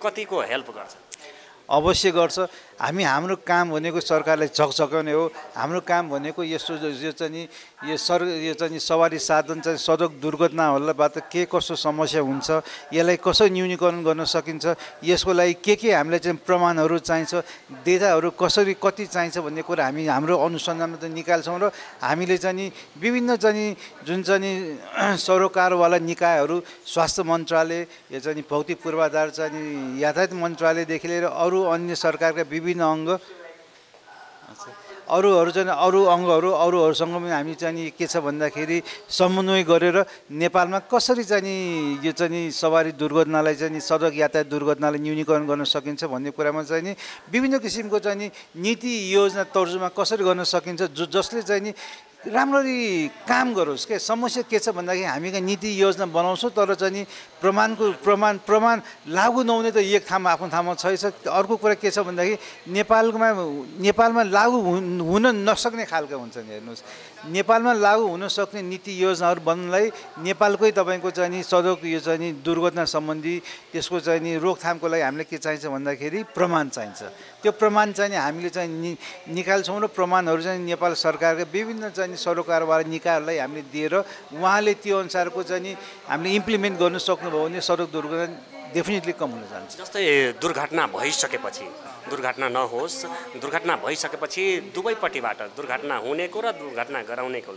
कतिको हेल्प गर्छ? अवश्य गर्छ। हाम्रो काम भनेको सरकारलाई झकझकाउने हो। हाम्रो काम भनेको यो चाहिँ सवारी साधन चाहिँ सडक दुर्घटनाहरूबाट के कसो समस्या हुन्छ, यसलाई कसरी न्यूनीकरण गर्न सकिन्छ, यसको लागि के हामीलाई चाहिँ प्रमाणहरू चाहिन्छ, डेटाहरू कति चाहिन्छ भन्ने कुरा हामी हाम्रो अनुसन्धानमा त निकाल्छौँ। र हामीले चाहिँ विभिन्न चाहिँ जुन चाहिँ सरोकारवाला निकायहरू, स्वास्थ्य मन्त्रालय, यो चाहिँ भौतिक पूर्वाधार चाहिँ यातायात मन्त्रालयदेखि लिएर अरू अन्य सरकारका विभिन्न अरूहरूसँग पनि हामी चाहिँ के छ भन्दाखेरि समन्वय गरेर नेपालमा कसरी चाहिँ यो चाहिँ सवारी दुर्घटनालाई चाहिँ सडक यातायात दुर्घटनालाई न्यूनीकरण गर्न सकिन्छ भन्ने कुरामा चाहिँ विभिन्न किसिमको चाहिँ नीति योजना तर्जुमा कसरी गर्न सकिन्छ जसले चाहिँ राम्ररी काम गरोस्। के समस्या के छ भन्दाखेरि हामी कहाँ नीति योजना बनाउँछौँ तर चाहिँ प्रमाण लागू नहुने त एक ठाउँमा आफ्नो ठाउँमा छैछ। अर्को कुरा के छ भन्दाखेरि नेपालमा लागू हुन नसक्ने खालका हुन्छन्। हेर्नुहोस् नेपालमा लागू हुन सक्ने नीति योजनाहरू बन्नलाई नेपालकै तपाईँको चाहिँ सडक यो चाहिँ दुर्घटना सम्बन्धी त्यसको चाहिँ रोकथामको लागि हामीले के चाहिन्छ भन्दाखेरि प्रमाण चाहिन्छ। त्यो प्रमाण चाहिँ हामीले चाहिँ निकाल्छौँ र प्रमाणहरू चाहिँ नेपाल सरकारका विभिन्न चाहिँ सरोकारवाला निकायहरूलाई हामीले दिएर उहाँले त्यो अनुसारको चाहिँ हामीले इम्प्लिमेन्ट गर्न सक्नुभयो भने सडक डेफिनेटली कम हुन जान्छ। जस्तै दुर्घटना भइसकेपछि दुर्घटना नहोस्, दुर्घटना भइसकेपछि दुवैपट्टिबाट दुर्घटना हुनेको र दुर्घटना गराउनेको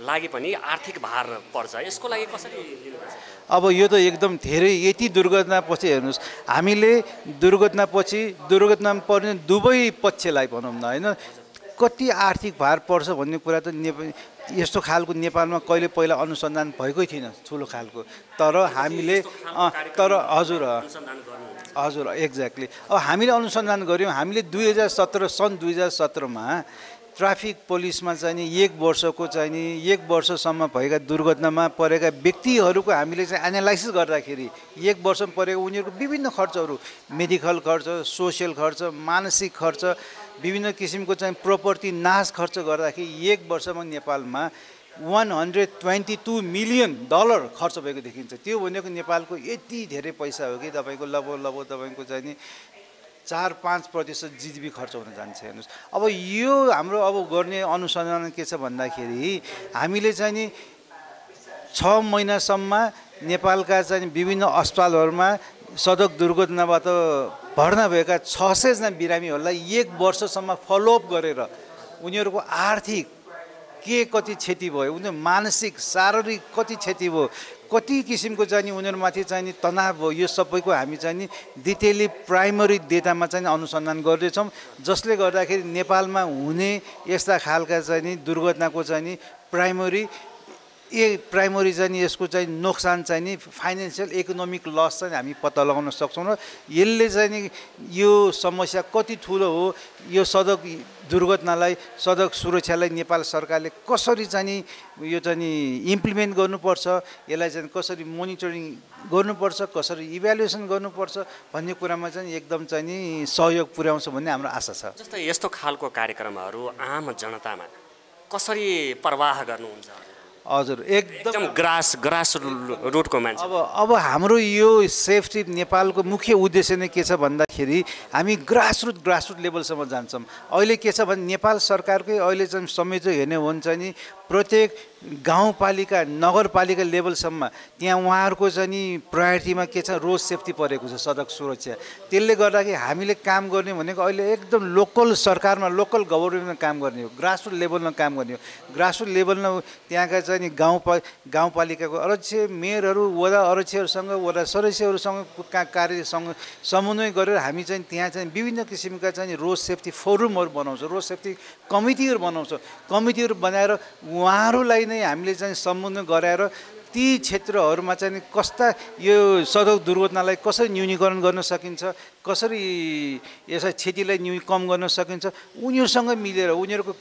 लागि पनि आर्थिक भार पर्छ। यसको लागि कसरी लिनुपर्छ? अब यो त एकदम धेरै यति दुर्घटनापछि हेर्नुहोस्, हामीले दुर्घटनापछि दुर्घटनामा पर्ने दुवै पक्षलाई भनौँ न होइन, कति आर्थिक भार पर्छ भन्ने कुरा त यस्तो खालको नेपालमा कहिले पहिला अनुसन्धान भएकै थिएन ठुलो खालको। तर हामीले तर हजुर एक्ज्याक्टली अब हामीले अनुसन्धान गऱ्यौँ। हामीले 2017 सन् 2017मा ट्राफिक पुलिसमा चाहिँ नि 1 वर्षको चाहिँ नि 1 वर्षसम्म भएका दुर्घटनामा परेका व्यक्तिहरूको हामीले चाहिँ एनालाइसिस गर्दाखेरि 1 वर्षमा परेको उनीहरूको विभिन्न खर्चहरू, मेडिकल खर्च, सोसियल खर्च, मानसिक खर्च, विभिन्न किसिमको चाहिँ प्रपर्टी नाश खर्च गर्दाखेरि 1 वर्षमा नेपालमा $122 मिलियन खर्च भएको देखिन्छ। त्यो भनेको नेपालको यति धेरै पैसा हो कि तपाईँको लगभग तपाईँको चाहिँ नि 4-5% GDP खर्च हुन जान्छ। हेर्नुहोस् अब यो हाम्रो अब गर्ने अनुसन्धान के छ भन्दाखेरि हामीले चाहिँ नि 6 महिनासम्म नेपालका चाहिँ विभिन्न अस्पतालहरूमा सडक दुर्घटनाबाट भर्ना भएका 600 जना बिरामीहरूलाई 1 वर्षसम्म फलोअप गरेर उनीहरूको आर्थिक के कति क्षति भयो, उनीहरू मानसिक शारीरिक कति क्षति भयो, कति किसिमको चाहिँ उनीहरूमाथि चाहिँ तनाव भयो, यो सबैको हामी चाहिँ डिटेली प्राइमरी डेटामा चाहिँ अनुसन्धान गर्दैछौँ। जसले गर्दाखेरि नेपालमा हुने यस्ता खालका चाहिँ दुर्घटनाको चाहिँ प्राइमरी चाहिँ यसको चाहिँ नोक्सान चाहिँ नि फाइनेन्सियल इकोनोमिक लस चाहिँ हामी पत्ता लगाउन सक्छौँ र यसले चाहिँ नि यो समस्या कति ठुलो हो, यो सडक दुर्घटनालाई, सडक सुरक्षालाई नेपाल सरकारले कसरी चाहिँ नि यो चाहिँ नि इम्प्लिमेन्ट गर्नुपर्छ, यसलाई चाहिँ कसरी मोनिटरिङ गर्नुपर्छ, कसरी इभ्यालुएसन गर्नुपर्छ भन्ने कुरामा चाहिँ एकदम चाहिँ नि सहयोग पुर्याउँछ भन्ने हाम्रो आशा छ। जस्तै यस्तो खालको कार्यक्रमहरू आम जनतामा कसरी प्रवाह गर्नुहुन्छ? हजुर एकदम ग्रास रुटको मान्छे। अब हाम्रो यो सेफ्टी नेपालको मुख्य उद्देश्य नै के छ भन्दाखेरि हामी ग्रासरुट लेभलसम्म जान्छौँ। अहिले के छ भने नेपाल सरकारकै अहिले चाहिँ समेत हेर्ने हो भने चाहिँ नि प्रत्येक गाउँपालिका नगरपालिका लेभलसम्म त्यहाँ उहाँहरूको चाहिँ नि प्रायोरिटीमा के छ, रोड सेफ्टी परेको छ, सडक सुरक्षा। त्यसले गर्दाखेरि हामीले काम गर्ने भनेको अहिले एकदम लोकल सरकारमा, लोकल गभर्मेन्टमा काम गर्ने हो, ग्रासरुट लेभलमा काम गर्ने हो। ग्रासरुट लेभलमा त्यहाँका चाहिँ नि गाउँपालिकाको अध्यक्ष, मेयरहरू, वडा अध्यक्षहरूसँग, वडा सदस्यहरूसँग कार्यसँग समन्वय गरेर हामी चाहिँ त्यहाँ चाहिँ विभिन्न किसिमका चाहिँ रोड सेफ्टी फोरमहरू बनाउँछौँ, रोड सेफ्टी कमिटीहरू बनाउँछौँ। कमिटीहरू बनाएर उहाँहरूलाई नै हामीले चाहिँ समन्वय गराएर ती क्षेत्रहरूमा चाहिँ कस्ता यो सडक दुर्घटनालाई कसरी न्यूनीकरण गर्न सकिन्छ, कसरी यसलाई क्षतिलाई कम गर्न सकिन्छ, उनीहरूसँग मिलेर उनीहरूको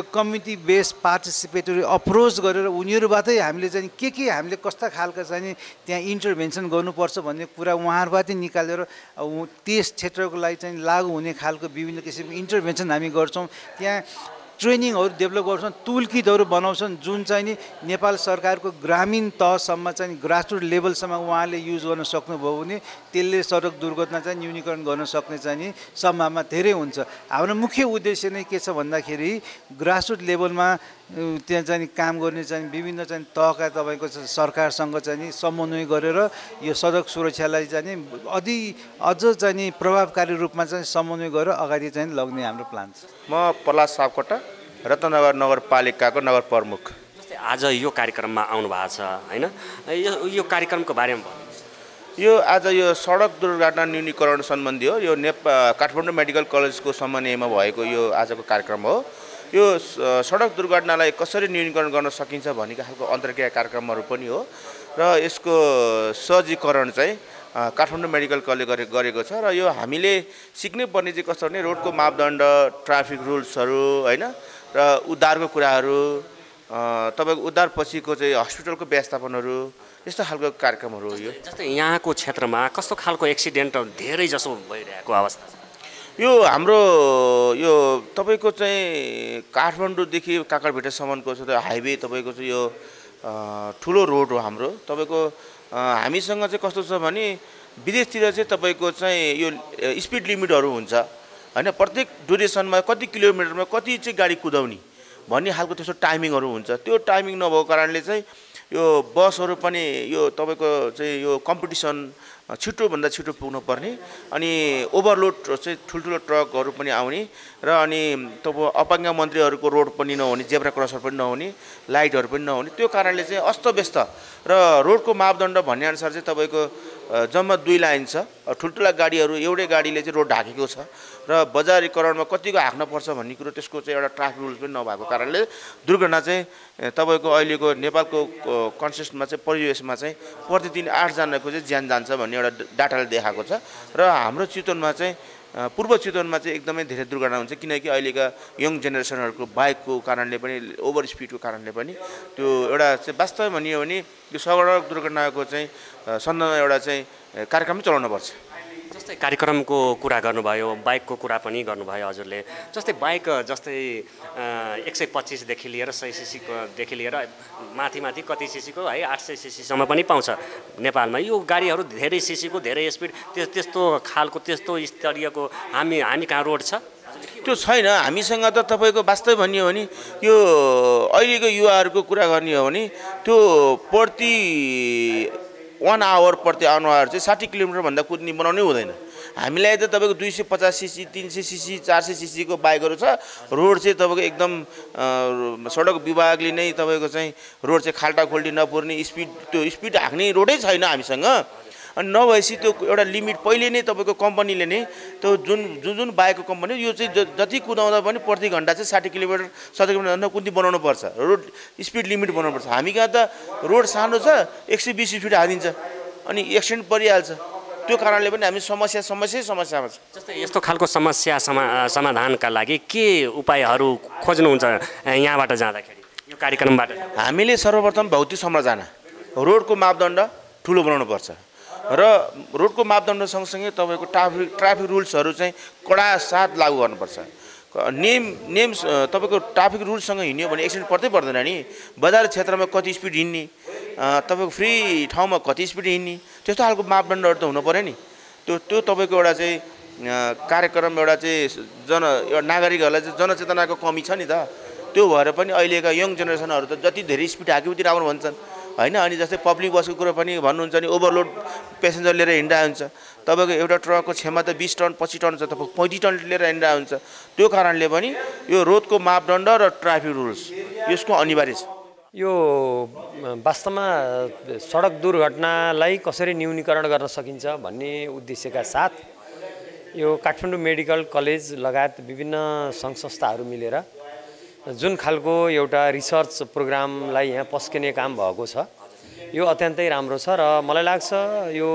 कम्युनिटी बेस्ड पार्टिसिपेटरी अप्रोच गरेर उनीहरूबाटै हामीले चाहिँ के हामीले कस्ता खालका चाहिँ त्यहाँ इन्टरभेन्सन गर्नुपर्छ भन्ने कुरा उहाँहरूबाटै निकालेर त्यस क्षेत्रको लागि चाहिँ लागु हुने खालको विभिन्न किसिमको इन्टरभेन्सन हामी गर्छौँ। त्यहाँ ट्रेनिङहरू डेभलप गर्छौँ, टुल किटहरू बनाउँछन् जुन चाहिँ नि नेपाल सरकारको ग्रामीण तहसम्म चाहिँ ग्रासरुट लेभलसम्म उहाँले युज गर्न सक्नुभयो भने त्यसले सडक दुर्घटना चाहिँ न्यूनीकरण गर्न सक्ने चाहिँ नि सम्भावना धेरै हुन्छ। हाम्रो मुख्य उद्देश्य नै के छ भन्दाखेरि ग्रासरुट लेभलमा त्यहाँ चाहिँ काम गर्ने चाहिँ विभिन्न चाहिँ तहका तपाईँको सरकारसँग चाहिँ नि समन्वय गरेर यो सडक सुरक्षालाई चाहिँ अझ चाहिँ नि प्रभावकारी रूपमा चाहिँ समन्वय गरेर अगाडि चाहिँ लग्ने हाम्रो प्लान छ। म प्रहलाद सापकोटा, रत्नगर नगरपालिकाको नगर प्रमुख। जस्तै आज यो कार्यक्रममा आउनु भएको छ होइन, यो कार्यक्रमको बारेमा भन्नुहोस्। यो आज यो सडक दुर्घटना न्यूनीकरण सम्बन्धी हो। यो काठमाडौँ मेडिकल कलेजको समन्वयमा भएको यो आजको कार्यक्रम हो। यो सडक दुर्घटनालाई कसरी न्यूनीकरण गर्न सकिन्छ भन्ने खालको अन्तर्क्रिया कार्यक्रमहरू पनि हो र यसको सहजीकरण चाहिँ काठमाडौँ मेडिकल कलेजले गरेको छ। र यो हामीले सिक्नुपर्ने चाहिँ कस्तो भने रोडको मापदण्ड, ट्राफिक रुल्सहरू होइन, र उद्धारको कुराहरू, तपाईँको उद्धार पछिको चाहिँ हस्पिटलको व्यवस्थापनहरू, यस्तो खालको कार्यक्रमहरू हो। यो जस्तै यहाँको क्षेत्रमा कस्तो खालको एक्सिडेन्ट धेरै जसो भइरहेको अवस्था छ? यो हाम्रो यो तपाईँको चाहिँ काठमाडौँदेखि काकरभिट्टासम्मको चाहिँ हाइवे तपाईँको चाहिँ यो ठुलो रोड हो हाम्रो। तपाईँको हामीसँग चाहिँ कस्तो छ भने विदेशतिर चाहिँ तपाईँको चाहिँ यो स्पिड लिमिटहरू हुन्छ होइन, प्रत्येक ड्युरेसनमा कति किलोमिटरमा कति चाहिँ गाडी कुदाउने भन्ने खालको त्यस्तो टाइमिङहरू हुन्छ। त्यो टाइमिङ नभएको कारणले चाहिँ यो बसहरू पनि यो तपाईँको चाहिँ यो कम्पिटिसन छिटोभन्दा छिटो पुग्नुपर्ने अनि ओभरलोड चाहिँ ठुल्ठुलो ट्रकहरू पनि आउने र अनि तपाईँ अपाङ्ग मन्त्रीहरूको रोड पनि नहुने जेब्रा क्रसर पनि नहुने लाइटहरू पनि नहुने त्यो कारणले चाहिँ अस्तव्यस्त र रोडको मापदण्ड भन्ने अनुसार चाहिँ तपाईँको जम्मा 2 लाइन छ ठुल्ठुला गाडीहरू एउटै गाडीले चाहिँ रोड ढाकेको छ र बजारीकरणमा कतिको हाँक्नुपर्छ भन्ने कुरो त्यसको चाहिँ एउटा ट्राफिक रुल्स पनि नभएको कारणले दुर्घटना चाहिँ तपाईँको अहिलेको नेपालको कन्सेस्टमा चाहिँ परिवेशमा चाहिँ प्रतिदिन 8 जनाको चाहिँ ज्यान जान्छ भन्ने एउटा डाटाले देखाएको छ र हाम्रो चितवनमा चाहिँ पूर्व चितवनमा चाहिँ एकदमै धेरै दुर्घटना हुन्छ किनकि अहिलेका यङ जेनेरेसनहरूको बाइकको कारणले पनि ओभर स्पिडको कारणले पनि त्यो एउटा चाहिँ वास्तवमा भनियो भने यो सडक दुर्घटनाको चाहिँ सन्दर्भमा एउटा चाहिँ कार्यक्रम चलाउनुपर्छ। जस्तै कार्यक्रमको कुरा गर्नुभयो बाइकको कुरा पनि गर्नुभयो हजुरले जस्तै बाइक जस्तै 125 देखि लिएर 100 सीसी देखि लिएर माथि कति सीसीको है 800 सीसीसम्म पनि पाउँछ नेपालमा यो गाडीहरू धेरै सीसीको धेरै स्पिड त्यस्तो खालको त्यस्तो स्तरीयको हामी कहाँ रोड छ त्यो छैन हामीसँग त तपाईको वास्तव भनियो भने यो अहिलेको युवाहरूको कुरा गर्ने हो भने त्यो प्रति 1 आवर प्रति आवर चाहिँ 60 किलोमिटर भन्दा कुद्ने बनाउनै हुँदैन हामीलाई त तपाईको 250 सीसी 300 सीसी 400 सीसी को बाइकहरू छ रोड चाहिँ तपाईको एकदम सडक विभागले नै तपाईको चाहिँ रोड चाहिँ खाल्टा खोल्टी नपुर्ने स्पिड हाँक्ने रोडै छैन हामीसँग अनि नभएपछि त्यो एउटा लिमिट पहिले नै तपाईको कम्पनीले नै त्यो जुन बाइकको कम्पनी यो चाहिँ जति कुदाउँदा पनि प्रति घण्टा चाहिँ 60 किलोमिटर 70 किलोमिटर भन्दा कुद्ने बनाउनु पर्छ रोड स्पिड लिमिट बनाउनु पर्छ हामी कहाँ त रोड सानो छ 120 स्पिड हालिदिन्छ अनि एक्सिडेन्ट परिहाल्छ त्यो कारणले पनि हामी समस्यामा छ जस्तै यस्तो खालको समस्या समाधानका लागि के उपायहरू खोज्नुहुन्छ यहाँबाट जाँदाखेरि यो कार्यक्रमबाट हामीले सर्वप्रथम भौतिक संरचना रोडको मापदण्ड ठुलो बनाउनु पर्छ र रोडको मापदण्ड सँगसँगै तपाईको ट्राफिक रुल्सहरू चाहिँ कडा साथ लागू गर्नुपर्छ नेम तपाईको ट्राफिक रुल्ससँग हिँड्यो भने एक्सिडेन्ट पर्दैन नि बजार क्षेत्रमा कति स्पिड हिँड्ने तपाईको फ्री ठाउँमा कति स्पिड हिँड्ने त्यस्तो खालको मापदण्डहरू त हुनु पर्यो नि त्यो तपाईको एउटा चाहिँ कार्यक्रम एउटा चाहिँ नागरिकहरूलाई चाहिँ जनचेतनाको कमी छ नि त त्यो भएर पनि अहिलेका यङ जेनेरेसनहरू त जति धेरै स्पिड हाक्यो उति राम्रो भन्छन् हैन अनि जस्तै पब्लिक बसको कुरा पनि भन्नुहुन्छ नि ओभरलोड पेसेन्जर लिएर हिँड्दा हुन्छ तपाईको एउटा ट्रकको क्षमता 20 टन 25 टन छ तपाईको 35 टन लिएर हिँड्दा हुन्छ त्यो कारणले पनि यो रोडको मापदण्ड र ट्राफिक रुल्स यसको अनिवार्य छ यो वास्तवमा सडक दुर्घटनालाई कसरी न्यूनीकरण गर्न सकिन्छ भन्ने उद्देश्यका साथ यो काठमाडौँ मेडिकल कलेज लगायत विभिन्न सङ्घ संस्थाहरू मिलेर जुन खालको एउटा रिसर्च प्रोग्रामलाई यहाँ पस्किने काम भएको छ यो अत्यन्तै राम्रो छ र मलाई लाग्छ यो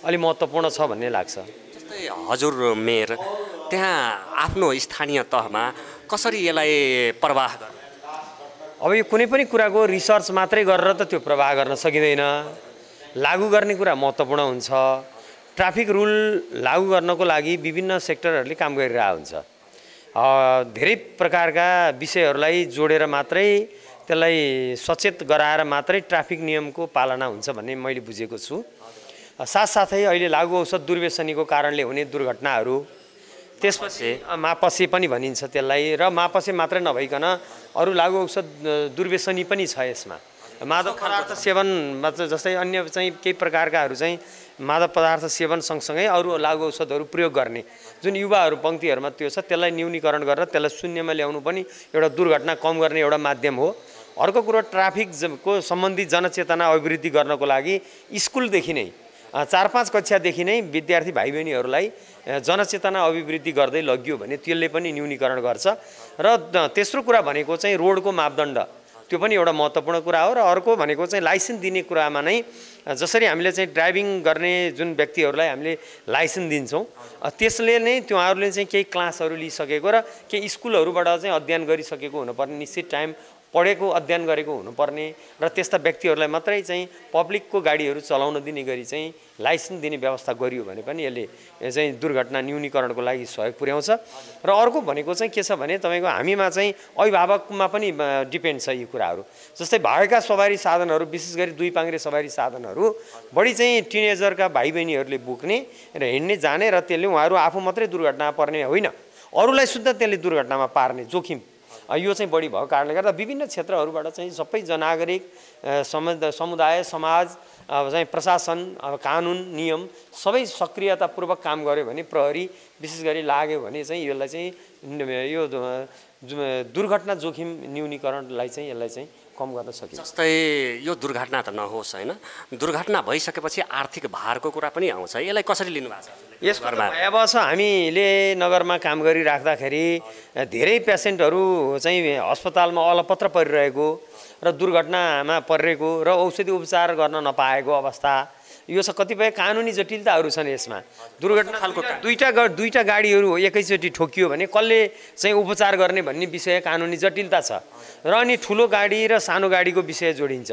अलि महत्त्वपूर्ण छ भन्ने लाग्छ जस्तै हजुर मेयर त्यहाँ आफ्नो स्थानीय तहमा कसरी यसलाई प्रवाह गर्ने अब यो कुनै पनि कुराको रिसर्च मात्रै गरेर त त्यो प्रवाह गर्न सकिँदैन लागू गर्ने कुरा महत्त्वपूर्ण हुन्छ ट्राफिक रुल लागू गर्नको लागि विभिन्न सेक्टरहरूले काम गरिरहेको हुन्छ धेरै प्रकारका विषयहरूलाई जोडेर मात्रै त्यसलाई सचेत गराएर मात्रै ट्राफिक नियमको पालना हुन्छ भन्ने मैले बुझेको छु साथसाथै अहिले लागू औषध दुर्व्यसनीको कारणले हुने दुर्घटनाहरू त्यसपछि मापसे पनि भनिन्छ त्यसलाई र मापसे मात्रै नभइकन अरू लागू औषध दुर्व्यसनी पनि छ यसमा मादक पदार्थ सेवनमा जस्तै अन्य चाहिँ केही प्रकारकाहरू चाहिँ मादक पदार्थ सेवन सँगसँगै अरू लागू औषधहरू प्रयोग गर्ने जुन युवाहरू पङ्क्तिहरूमा त्यो छ त्यसलाई न्यूनीकरण गरेर त्यसलाई शून्यमा ल्याउनु पनि एउटा दुर्घटना कम गर्ने एउटा माध्यम हो अर्को कुरो ट्राफिकको सम्बन्धी जनचेतना अभिवृद्धि गर्नको लागि स्कुलदेखि नै 4-5 कक्षादेखि नै विद्यार्थी भाइ बहिनीहरूलाई जनचेतना अभिवृद्धि गर्दै लगियो भने त्यसले पनि न्यूनीकरण गर्छ र तेस्रो कुरा भनेको चाहिँ रोडको मापदण्ड त्यो पनि एउटा महत्त्वपूर्ण कुरा हो र अर्को भनेको चाहिँ लाइसेन्स दिने कुरामा नै जसरी हामीले चाहिँ ड्राइभिङ गर्ने जुन व्यक्तिहरूलाई हामीले लाइसेन्स दिन्छौँ त्यसले नै उहाँहरूले चाहिँ केही क्लासहरू लिइसकेको र केही स्कुलहरूबाट चाहिँ अध्ययन गरिसकेको हुनुपर्ने निश्चित टाइम पढेको अध्ययन गरेको हुनुपर्ने र त्यस्ता व्यक्तिहरूलाई मात्रै चाहिँ पब्लिकको गाडीहरू चलाउन दिने गरी चाहिँ लाइसेन्स दिने व्यवस्था गरियो भने पनि यसले चाहिँ दुर्घटना न्यूनीकरणको लागि सहयोग पुर्याउँछ र अर्को भनेको चाहिँ के छ भने तपाईँको हामीमा चाहिँ अभिभावकमा पनि डिपेन्ड छ यी कुराहरू जस्तै भएका सवारी साधनहरू विशेष गरी 2 पाङ्ग्रे सवारी साधनहरू बढी चाहिँ टिनेजरका भाइ बहिनीहरूले बोक्ने र हिँड्ने जाने र त्यसले उहाँहरू आफू मात्रै दुर्घटनामा पर्ने होइन अरूलाई सुद्धा त्यसले दुर्घटनामा पार्ने जोखिम यो चाहिँ बढी भएको कारणले गर्दा विभिन्न क्षेत्रहरूबाट चाहिँ सबै जनागरिक समुदाय समाज अब चाहिँ प्रशासन अब कानुन नियम सबै सक्रियतापूर्वक काम गर्यो भने प्रहरी विशेष गरी लाग्यो भने चाहिँ यसलाई चाहिँ यो दुर्घटना जोखिम न्यूनीकरणलाई चाहिँ यसलाई चाहिँ कम गर्न सकिन्छ। जस्तै यो दुर्घटना त नहोस् होइन, दुर्घटना भइसकेपछि आर्थिक भारको कुरा पनि आउँछ, यसलाई कसरी लिनुभएको छ? यसको भयावह छ। हामीले नगरमा काम गरिराख्दाखेरि धेरै पेसेन्टहरू चाहिँ अस्पतालमा अलपत्र परिरहेको र दुर्घटनामा परिरहेको र औषधि उपचार गर्न नपाएको अवस्था, यो छ। कतिपय कानुनी जटिलताहरू छन् यसमा। दुर्घटना खालको दुईटा गाडीहरू एकैचोटि ठोकियो भने कसले चाहिँ उपचार गर्ने भन्ने विषय कानुनी जटिलता छ र अनि ठुलो गाडी र सानो गाडीको विषय जोडिन्छ।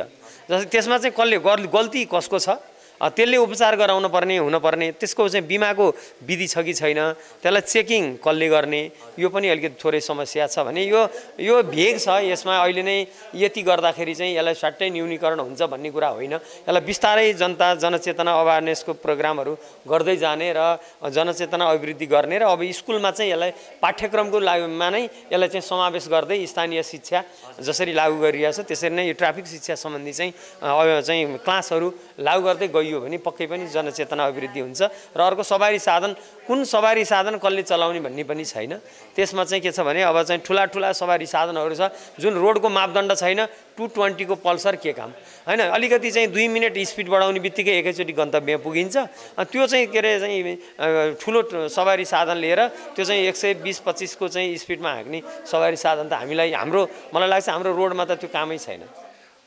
जस्तै त्यसमा चाहिँ कसले गल्ती कसको छ, त्यसले उपचार गराउन पर्ने हुनपर्ने, त्यसको चाहिँ बिमाको विधि छ कि छैन, त्यसलाई चेकिङ कसले गर्ने, यो पनि अलिकति थोरै समस्या छ भने यो भेग छ। यसमा अहिले नै यति गर्दाखेरि चाहिँ यसलाई सट्टै न्यूनीकरण हुन्छ भन्ने कुरा होइन। यसलाई बिस्तारै जनचेतना अवेरनेसको प्रोग्रामहरू गर्दै जाने र जनचेतना अभिवृद्धि गर्ने र अब स्कुलमा चाहिँ यसलाई पाठ्यक्रमको मा नै यसलाई चाहिँ समावेश गर्दै स्थानीय शिक्षा जसरी लागू गरिरहेछ त्यसरी नै यो ट्राफिक शिक्षा सम्बन्धी चाहिँ क्लासहरू लागू गर्दै गइयो भने पक्कै पनि जनचेतना अभिवृद्धि हुन्छ। र अर्को सवारी साधन, कुन सवारी साधन कसले चलाउने भन्ने पनि छैन। त्यसमा चाहिँ के छ भने अब चाहिँ ठुला सवारी साधनहरू छ जुन रोडको मापदण्ड छैन, 220 को पल्सर के काम होइन, अलिकति चाहिँ 2 मिनट स्पिड बढाउने बित्तिकै एकैचोटि गन्तव्य पुगिन्छ। त्यो चाहिँ के अरे चाहिँ ठुलो सवारी साधन लिएर त्यो चाहिँ 120-25 को चाहिँ स्पिडमा हाँक्ने सवारी साधन त मलाई लाग्छ हाम्रो रोडमा त त्यो कामै छैन।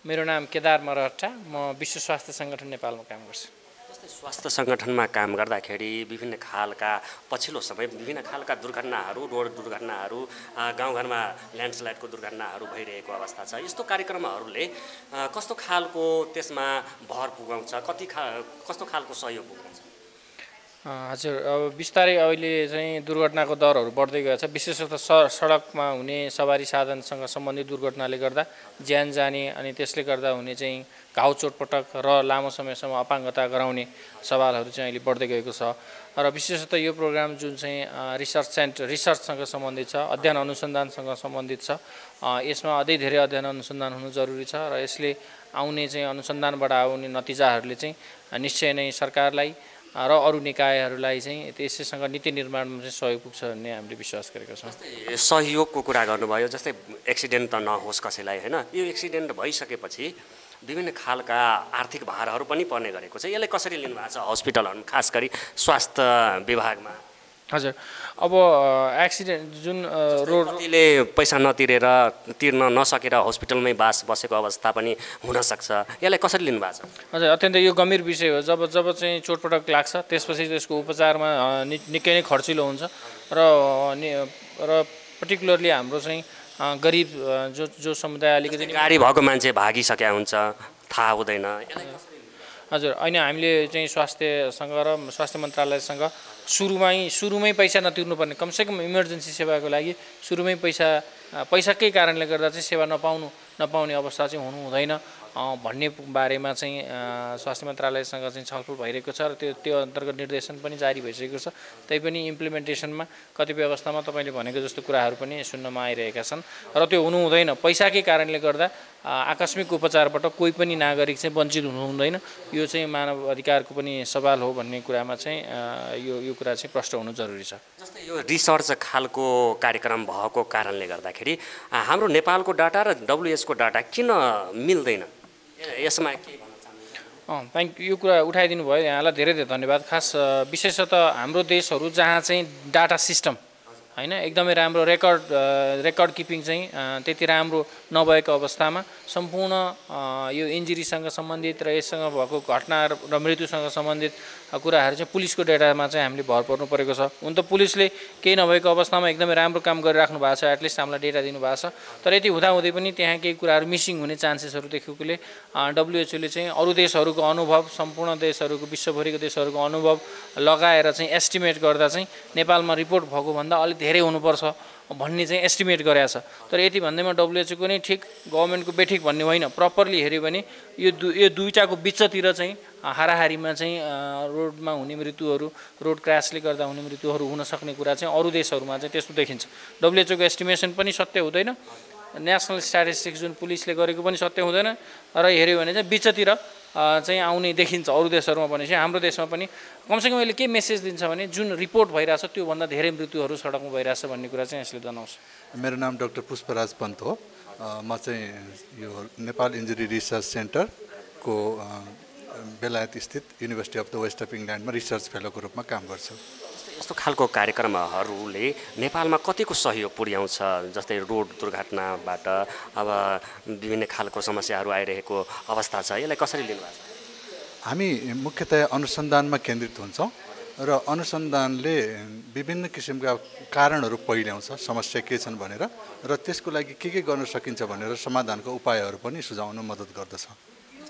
मेरो नाम केदार मरहट्टा, म विश्व स्वास्थ्य सङ्गठन नेपालमा काम गर्छु। जस्तै स्वास्थ्य सङ्गठनमा काम गर्दाखेरि विभिन्न खालका पछिल्लो समय विभिन्न खालका दुर्घटनाहरू, रोड दुर्घटनाहरू, गाउँघरमा ल्यान्डस्लाइडको दुर्घटनाहरू भइरहेको अवस्था छ। यस्तो कार्यक्रमहरूले कस्तो खालको त्यसमा भर पुगाउँछ, कस्तो खालको सहयोग पुगाउँछ? हजुर, अब बिस्तारै अहिले चाहिँ दुर्घटनाको दरहरू बढ्दै गएको छ। विशेषतः सडकमा हुने सवारी साधनसँग सम्बन्धित दुर्घटनाले गर्दा ज्यान जाने अनि त्यसले गर्दा हुने चाहिँ घाउ चोटपटक र लामो समयसम्म अपाङ्गता गराउने सवालहरू चाहिँ अहिले बढ्दै गएको छ। र विशेषतः यो प्रोग्राम जुन चाहिँ रिसर्चसँग सम्बन्धित छ, अध्ययन अनुसन्धानसँग सम्बन्धित छ, यसमा अझै धेरै अध्ययन अनुसन्धान हुनु जरुरी छ र यसले आउने चाहिँ अनुसन्धानबाट आउने नतिजाहरूले चाहिँ निश्चय नै सरकारलाई र अरू निकायहरूलाई चाहिँ त्यसैसँग नीति निर्माणमा चाहिँ सहयोग पुग्छ भन्ने हामीले विश्वास गरेका छौँ। सहयोगको कुरा गर्नुभयो, जस्तै एक्सिडेन्ट त नहोस् कसैलाई होइन, यो एक्सिडेन्ट भइसकेपछि विभिन्न खालका आर्थिक भारहरू पनि पर्ने गरेको छ, यसलाई कसरी लिनुभएको छ हस्पिटलहरू खास गरी स्वास्थ्य विभागमा? हजुर, अब एक्सिडेन्ट जुन रोडले पैसा तिर्न नसकेर हस्पिटलमै बसेको अवस्था पनि हुनसक्छ, यसलाई कसरी लिनुभएको छ? हजुर, अत्यन्तै यो गम्भीर विषय हो। जब चाहिँ चोटपटक लाग्छ त्यसपछि त्यसको उपचारमा निकै नै खर्चिलो हुन्छ र पर्टिकुलरली हाम्रो चाहिँ गरिब जो समुदाय अलिकति गाडी भएको मान्छे भागिसकेका हुन्छ, थाहा हुँदैन। हजुर, होइन, हामीले चाहिँ स्वास्थ्यसँग र स्वास्थ्य मन्त्रालयसँग सुरुमै पैसा नतिर्नुपर्ने, कमसेकम इमर्जेन्सी सेवाको लागि सुरुमै पैसाकै कारणले गर्दा चाहिँ सेवा नपाउने अवस्था चाहिँ हुनु हुँदैन भन्ने बारेमा चाहिँ स्वास्थ्य मन्त्रालयसँग चाहिँ छलफल भइरहेको छ र त्यो अन्तर्गत निर्देशन पनि जारी भइसकेको छ। तैपनि इम्प्लिमेन्टेसनमा कतिपय अवस्थामा तपाईँले भनेको जस्तो कुराहरू पनि सुन्नमा आइरहेका छन् र त्यो हुनु हुँदैन। पैसाकै कारणले गर्दा आकस्मिक उपचारबाट कोही पनि नागरिक चाहिँ वञ्चित हुनु हुँदैन। यो चाहिँ मानव अधिकारको पनि सवाल हो भन्ने कुरामा चाहिँ यो कुरा चाहिँ प्रष्ट हुनु जरुरी छ। जस्तै यो रिसर्च खालको कार्यक्रम भएको कारणले गर्दाखेरि हाम्रो नेपालको डाटा र WHO को डाटा किन मिल्दैन, यसमा के भन्न चाहनुहुन्छ? यो कुरा उठाइदिनु भयो, यहाँलाई धेरै धेरै धन्यवाद। खास विशेषतः हाम्रो देशहरू जहाँ चाहिँ डाटा सिस्टम होइन एकदमै राम्रो रेकर्ड किपिङ चाहिँ त्यति राम्रो नभएको अवस्थामा सम्पूर्ण यो इन्जुरीसँग सम्बन्धित र यससँग भएको घटना र मृत्युसँग सम्बन्धित कुराहरू चाहिँ पुलिसको डेटामा चाहिँ हामीले भर पर्नु परेको छ। हुन त पुलिसले केही नभएको अवस्थामा एकदमै राम्रो काम गरिराख्नु भएको छ, एटलिस्ट हामीलाई डेटा दिनुभएको छ। तर यति हुँदाहुँदै पनि त्यहाँ केही कुराहरू मिसिङ हुने चान्सेसहरू देखेकोले WHO ले चाहिँ अरू देशहरूको अनुभव, सम्पूर्ण देशहरूको विश्वभरिको देशहरूको अनुभव लगाएर चाहिँ एस्टिमेट गर्दा चाहिँ नेपालमा रिपोर्ट भएको भन्दा अलिक धेरै हुनुपर्छ भन्ने चाहिँ एस्टिमेट गरेको छ। तर यति भन्दैमा WHO को नै ठिक, गभर्मेन्टको बेठिक भन्ने होइन, प्रपरली हेऱ्यो भने यो दुईटाको बिचतिर चाहिँ हाराहारीमा चाहिँ रोडमा हुने मृत्युहरू, रोड क्रासले गर्दा हुने मृत्युहरू हुन सक्ने कुरा चाहिँ अरू देशहरूमा चाहिँ त्यस्तो देखिन्छ। WHO को एस्टिमेसन पनि सत्य हुँदैन, नेसनल स्ट्याटिस्टिक्स जुन पुलिसले गरेको पनि सत्य हुँदैन र हेऱ्यो भने चाहिँ बिचतिर चाहिँ आउने देखिन्छ अरू देशहरूमा भनेपछि हाम्रो देशमा पनि कमसेकम यसले के मेसेज दिन्छ भने जुन रिपोर्ट भइरहेछ त्योभन्दा धेरै मृत्युहरू सडकमा भइरहेछ भन्ने कुरा चाहिँ यसले जनाउँछ। मेरो नाम डाक्टर पुष्पराज पन्त हो। म चाहिँ यो नेपाल इन्जुरी रिसर्च सेन्टरको बेलायत स्थित university of the west of इङ्ल्यान्डमा रिसर्च फेलोको रूपमा काम गर्छु। यस्तो खालको कार्यक्रमहरूले नेपालमा कतिको सहयोग पुर्याउँछ? जस्तै रोड दुर्घटनाबाट अब विभिन्न खालको समस्याहरू आइरहेको अवस्था छ, यसलाई कसरी लिनुभएको छ? हामी मुख्यतया अनुसन्धानमा केन्द्रित हुन्छौँ र अनुसन्धानले विभिन्न किसिमका कारणहरू पहिल्याउँछ, समस्या के छन् भनेर, र त्यसको लागि के गर्न सकिन्छ भनेर समाधानको उपायहरू पनि सुझाउन मद्दत गर्दछ।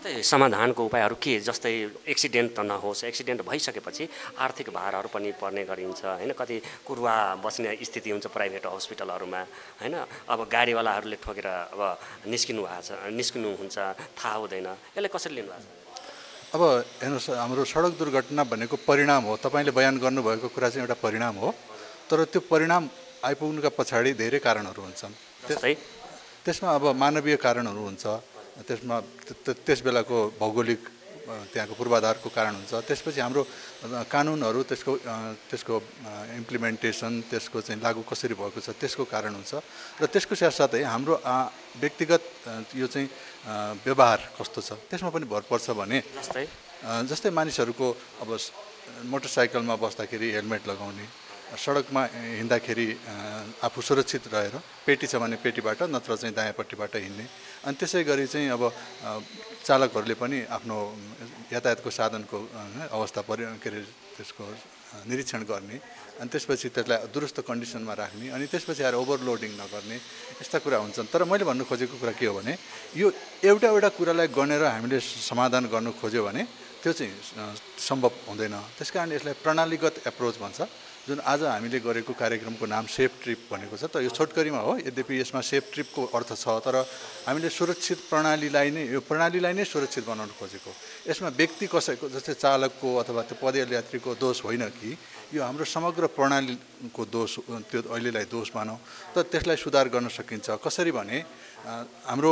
जस्तै समाधानको उपायहरू के? जस्तै एक्सिडेन्ट त नहोस्, एक्सिडेन्ट भइसकेपछि आर्थिक भारहरू पनि पर्ने गरिन्छ होइन, कति कुरुवा बस्ने स्थिति हुन्छ प्राइभेट हस्पिटलहरूमा होइन, अब गाडीवालाहरूले ठोकेर अब निस्किनुहुन्छ थाहा हुँदैन, यसलाई कसरी लिनुभएको छ? अब हेर्नुहोस्, हाम्रो सडक दुर्घटना भनेको परिणाम हो। तपाईँले बयान गर्नुभएको कुरा चाहिँ एउटा परिणाम हो, तर त्यो परिणाम आइपुग्नुका पछाडि धेरै कारणहरू हुन्छन्। त्यसमा अब मानवीय कारणहरू हुन्छ, त्यसमा त्यस बेलाको भौगोलिक त्यहाँको पूर्वाधारको कारण हुन्छ, त्यसपछि हाम्रो कानुनहरू त्यसको इम्प्लिमेन्टेसन, त्यसको चाहिँ लागू कसरी भएको छ त्यसको कारण हुन्छ, र त्यसको साथसाथै हाम्रो व्यक्तिगत यो चाहिँ व्यवहार कस्तो छ त्यसमा पनि भर पर्छ। भने जस्तै मानिसहरूको अब मोटरसाइकलमा बस्दाखेरि हेलमेट लगाउने, सडकमा हिँड्दाखेरि आफू सुरक्षित रहेर, पेटी छ भने पेटीबाट नत्र चाहिँ दायाँपट्टिबाट हिँड्ने, अनि त्यसै गरी चाहिँ अब चालकहरूले पनि आफ्नो यातायातको साधनको अवस्था के अरे त्यसको निरीक्षण गर्ने, अनि त्यसपछि त्यसलाई दुरुस्त कन्डिसनमा राख्ने, अनि त्यसपछि आएर ओभरलोडिङ नगर्ने, यस्ता कुरा हुन्छन्। तर मैले भन्नु खोजेको कुरा के हो भने यो एउटा कुरालाई गनेर हामीले समाधान गर्नु खोज्यो भने त्यो चाहिँ सम्भव हुँदैन। त्यस कारण यसलाई प्रणालीगत एप्रोच भन्छ, जुन आज हामीले गरेको कार्यक्रमको नाम सेफ ट्रिप भनेको छ। त यो छोटकरीमा हो, यद्यपि यसमा सेफ ट्रिपको अर्थ छ, तर हामीले सुरक्षित प्रणालीलाई नै सुरक्षित बनाउन खोजेको। यसमा व्यक्ति कसैको जस्तै चालकको अथवा त्यो पदयात्रीको दोष होइन कि यो हाम्रो समग्र प्रणालीको दोष, त्यो अहिलेलाई दोष मानौँ। त त्यसलाई सुधार गर्न सकिन्छ कसरी भने हाम्रो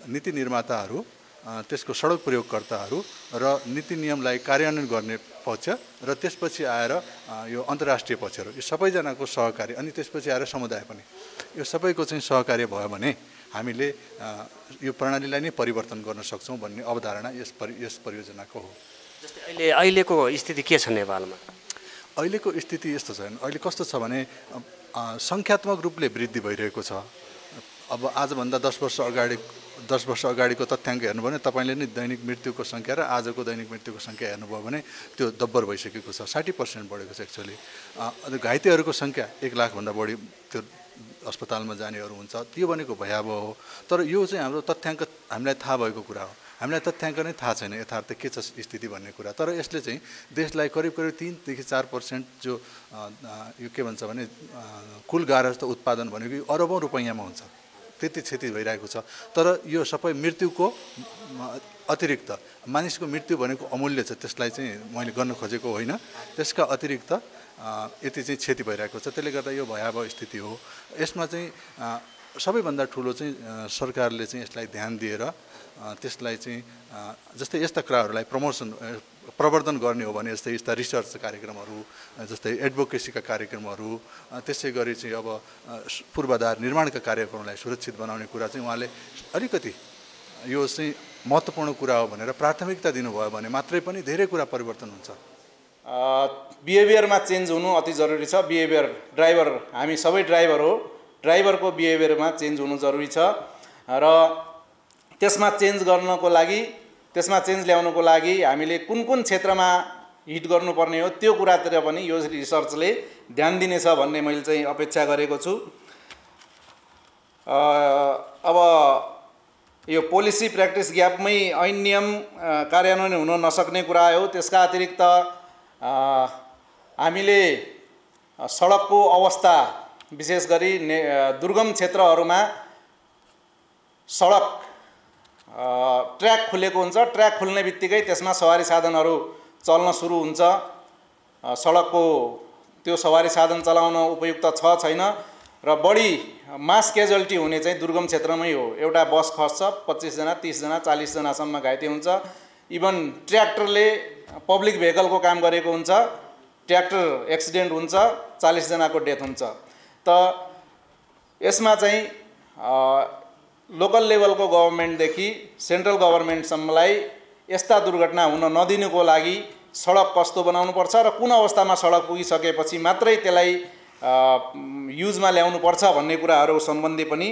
नीति निर्माताहरू, त्यसको सडक प्रयोगकर्ताहरू र नीति नियमलाई कार्यान्वयन गर्ने पक्ष, र त्यसपछि आएर यो अन्तर्राष्ट्रिय पक्षहरू, यो सबैजनाको सहकार्य, अनि त्यसपछि आएर समुदाय पनि, यो सबैको चाहिँ सहकार्य भयो भने हामीले यो प्रणालीलाई नै परिवर्तन गर्न सक्छौँ भन्ने अवधारणा यस परियोजनाको हो। जस्तै अहिलेको स्थिति के छ नेपालमा? अहिलेको स्थिति यस्तो छ, अहिले कस्तो छ भने सङ्ख्यात्मक रूपले वृद्धि भइरहेको छ। अब आजभन्दा 10 वर्ष अगाडिको तथ्याङ्क हेर्नुभयो भने तपाईँले नै दैनिक मृत्युको सङ्ख्या र आजको दैनिक मृत्युको सङ्ख्या हेर्नुभयो भने त्यो दब्बर भइसकेको छ, 60% बढेको छ एक्चुअली। घाइतेहरूको सङ्ख्या 1 लाखभन्दा बढी त्यो अस्पतालमा जानेहरू हुन्छ, त्यो भनेको भयावह हो। तर यो चाहिँ हाम्रो तथ्याङ्क हामीलाई थाहा भएको कुरा हो, हामीलाई तथ्याङ्क नै थाहा छैन यथार्थ के छ स्थिति भन्ने कुरा। तर यसले चाहिँ देशलाई करिब 3देखि 4% जो यो के भन्छ भने कुल गार्हस्थ्य उत्पादन भनेको अरबौँ रुपैयाँमा हुन्छ, त्यति क्षति भइरहेको छ। तर यो सबै मृत्युको अतिरिक्त, मानिसको मृत्यु भनेको अमूल्य छ, त्यसलाई चाहिँ मैले गर्न खोजेको होइन, त्यसका अतिरिक्त यति चाहिँ क्षति भइरहेको छ। त्यसले गर्दा यो भयावह स्थिति हो। यसमा चाहिँ सबैभन्दा ठुलो चाहिँ सरकारले चाहिँ यसलाई ध्यान दिएर त्यसलाई चाहिँ जस्तै यस्ता कुराहरूलाई प्रवर्धन गर्ने हो भने जस्तै यस्ता रिसर्च कार्यक्रमहरू, जस्तै एडभोकेसीका कार्यक्रमहरू, त्यसै गरी चाहिँ अब पूर्वाधार निर्माणका कार्यक्रमलाई सुरक्षित बनाउने कुरा चाहिँ उहाँले अलिकति यो चाहिँ महत्त्वपूर्ण कुरा हो भनेर प्राथमिकता दिनुभयो भने मात्रै पनि धेरै कुरा परिवर्तन हुन्छ। बिहेभियरमा चेन्ज हुनु अति जरुरी छ। बिहेभियर, ड्राइभर, हामी सबै ड्राइभर हो, ड्राइभरको बिहेभियरमा चेन्ज हुनु जरुरी छ, र त्यसमा चेन्ज ल्याउनको लागि हामीले कुन क्षेत्रमा हिट गर्नुपर्ने हो त्यो कुरातिर पनि यो रिसर्चले ध्यान दिनेछ भन्ने मैले चाहिँ अपेक्षा गरेको छु। अब यो पोलिसी प्र्याक्टिस ग्यापमै ऐन नियम कार्यान्वयन हुन नसक्ने कुरा हो। त्यसका अतिरिक्त हामीले सडकको अवस्था, विशेष गरी दुर्गम क्षेत्रहरूमा सडक ट्र्याक खुलेको हुन्छ, ट्र्याक खुल्ने बित्तिकै त्यसमा सवारी साधनहरू चल्न सुरु हुन्छ। सडकको त्यो सवारी साधन चलाउन उपयुक्त छ छैन, र बढी मास क्याजुअल्टी हुने चाहिँ दुर्गम क्षेत्रमै हो। एउटा बस खस्छ, 25 जना, 30 जना, 40 जनासम्म घाइते हुन्छ। इभन ट्र्याक्टरले पब्लिक भेहिकलको काम गरेको हुन्छ, ट्र्याक्टर एक्सिडेन्ट हुन्छ, 40 जनाको डेथ हुन्छ। त यसमा चाहिँ लोकल लेभलको गभर्नमेन्टदेखि सेन्ट्रल गभर्नमेन्टसम्मलाई यस्ता दुर्घटना हुन नदिनुको लागि सडक कस्तो बनाउनुपर्छ र कुन अवस्थामा सडक पुगिसकेपछि मात्रै त्यसलाई युजमा ल्याउनुपर्छ भन्ने कुराहरू सम्बन्धी पनि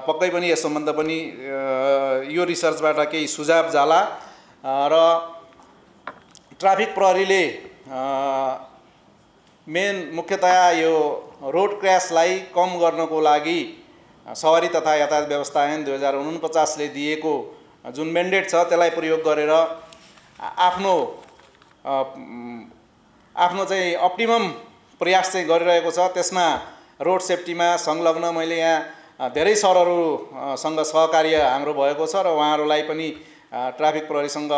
पक्कै पनि यस सम्बन्ध पनि यो रिसर्चबाट केही सुझाव जाला र ट्राफिक प्रहरीले मेन मुख्यतया यो रोड क्र्यासलाई कम गर्नको लागि सवारी तथा यातायात व्यवस्था ऐन 2049 ले दिएको जुन म्यान्डेट छ त्यसलाई प्रयोग गरेर आफ्नो चाहिँ अप्टिमम प्रयास चाहिँ गरिरहेको छ। त्यसमा रोड सेफ्टीमा संलग्न मैले यहाँ धेरै सरहरूसँग सहकार्य हाम्रो भएको छ र उहाँहरूलाई पनि ट्राफिक प्रहरीसँग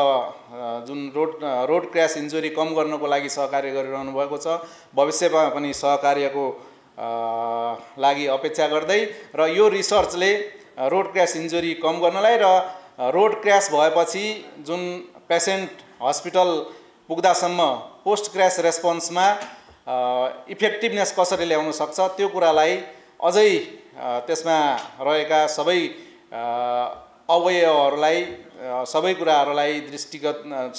जुन रोड क्र्यास इन्जुरी कम गर्नको लागि सहकार्य गरिरहनु भएको छ। भविष्यमा पनि सहकार्यको लागि अपेक्षा गर्दै र यो रिसर्चले रोड क्र्यास इन्जुरी कम गर्नलाई र रोड क्र्यास भएपछि जुन पेसेन्ट हस्पिटल पुग्दासम्म पोस्ट क्र्यास रेस्पोन्समा इफेक्टिभनेस कसरी ल्याउन सक्छ त्यो कुरालाई अझै त्यसमा रहेका सबै अवयवहरूलाई सबै कुराहरूलाई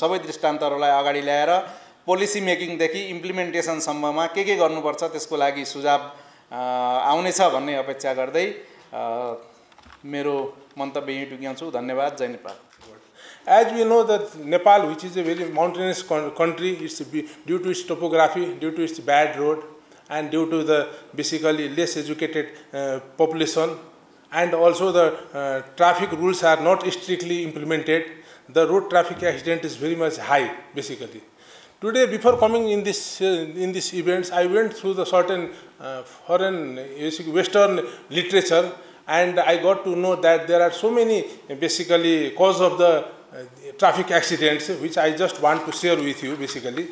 सबै दृष्टान्तहरूलाई अगाडि ल्याएर पोलिसी मेकिङदेखि इम्प्लिमेन्टेसनसम्ममा के गर्नुपर्छ त्यसको लागि सुझाव आउनेछ भन्ने अपेक्षा गर्दै मेरो मन्तव्य यही टुङ्ग्याउँछु। धन्यवाद। जय Nepal. As we know that Nepal, which is a very mountainous country, it's due to its topography, due to its bad road, and due to the basically less educated population, and also the traffic rules are not strictly implemented, the road traffic accident is very much high basically. Today, before coming in this events, I went through the certain foreign Western literature, and I got to know that there are so many basically cause of the traffic accidents, which I just want to share with you basically.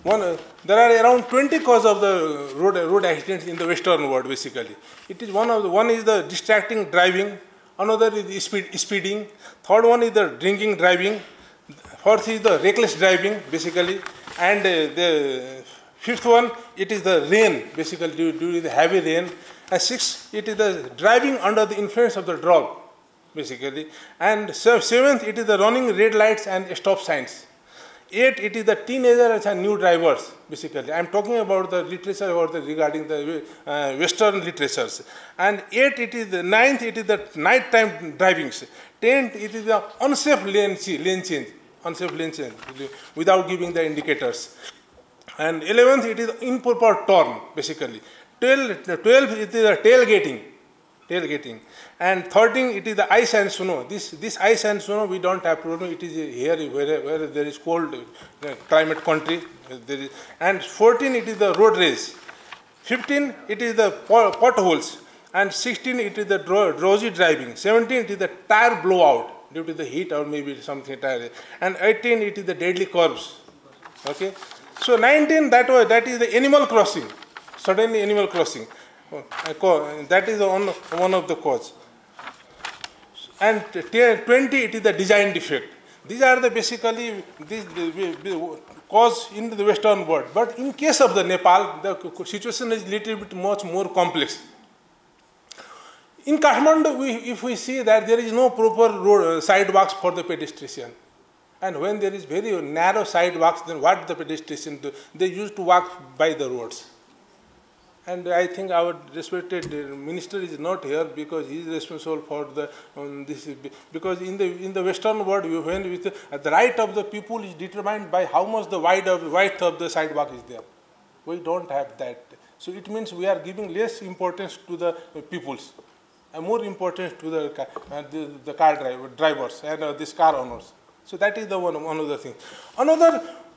There are around 20 causes of the road accidents in the Western world basically. It is one is the distracting driving, another is speeding, third one is the drinking driving, fourth is the reckless driving basically, and the fifth one, it is the rain basically due to the heavy rain, and sixth, it is the driving under the influence of the drug basically, and seventh, it is the running red lights and stop signs. Eighth, it is the teenagers and new drivers basically. I am talking about the literature regarding the Western literatures. And eighth, it is the ninth, it is the nighttime drivings. 10th, it is the unsafe lane change without giving the indicators. And 11th, it is improper turn basically. 12th, it is the tailgating. And 13th, it is the ice and snow. This ice and snow we don't have problem. It is here where there is cold climate country. And 14th, it is the road race. 15th, it is the potholes. And 16th, it is the drowsy driving. 17th, it is the tire blowout due to the heat or maybe something tire. And 18th, it is the deadly curves. Okay. So 19th, that is the animal crossing. Suddenly animal crossing. That is one of the cause. And 20, it is the design defect. These are the basically the cause in the Western world. But in case of the Nepal, the situation is little bit much more complex. In Kathmandu, if we see that there is no proper sidewalks for the pedestrian. And when there is very narrow sidewalks, then what the pedestrian do? They used to walk by the roads. And I think our respected minister is not here because he is responsible for this. Because in the Western world, when the right of the people is determined by how much the width of the sidewalk is there. We don't have that. So it means we are giving less importance to the peoples, and more importance to the car drivers and these car owners. So that is the another thing.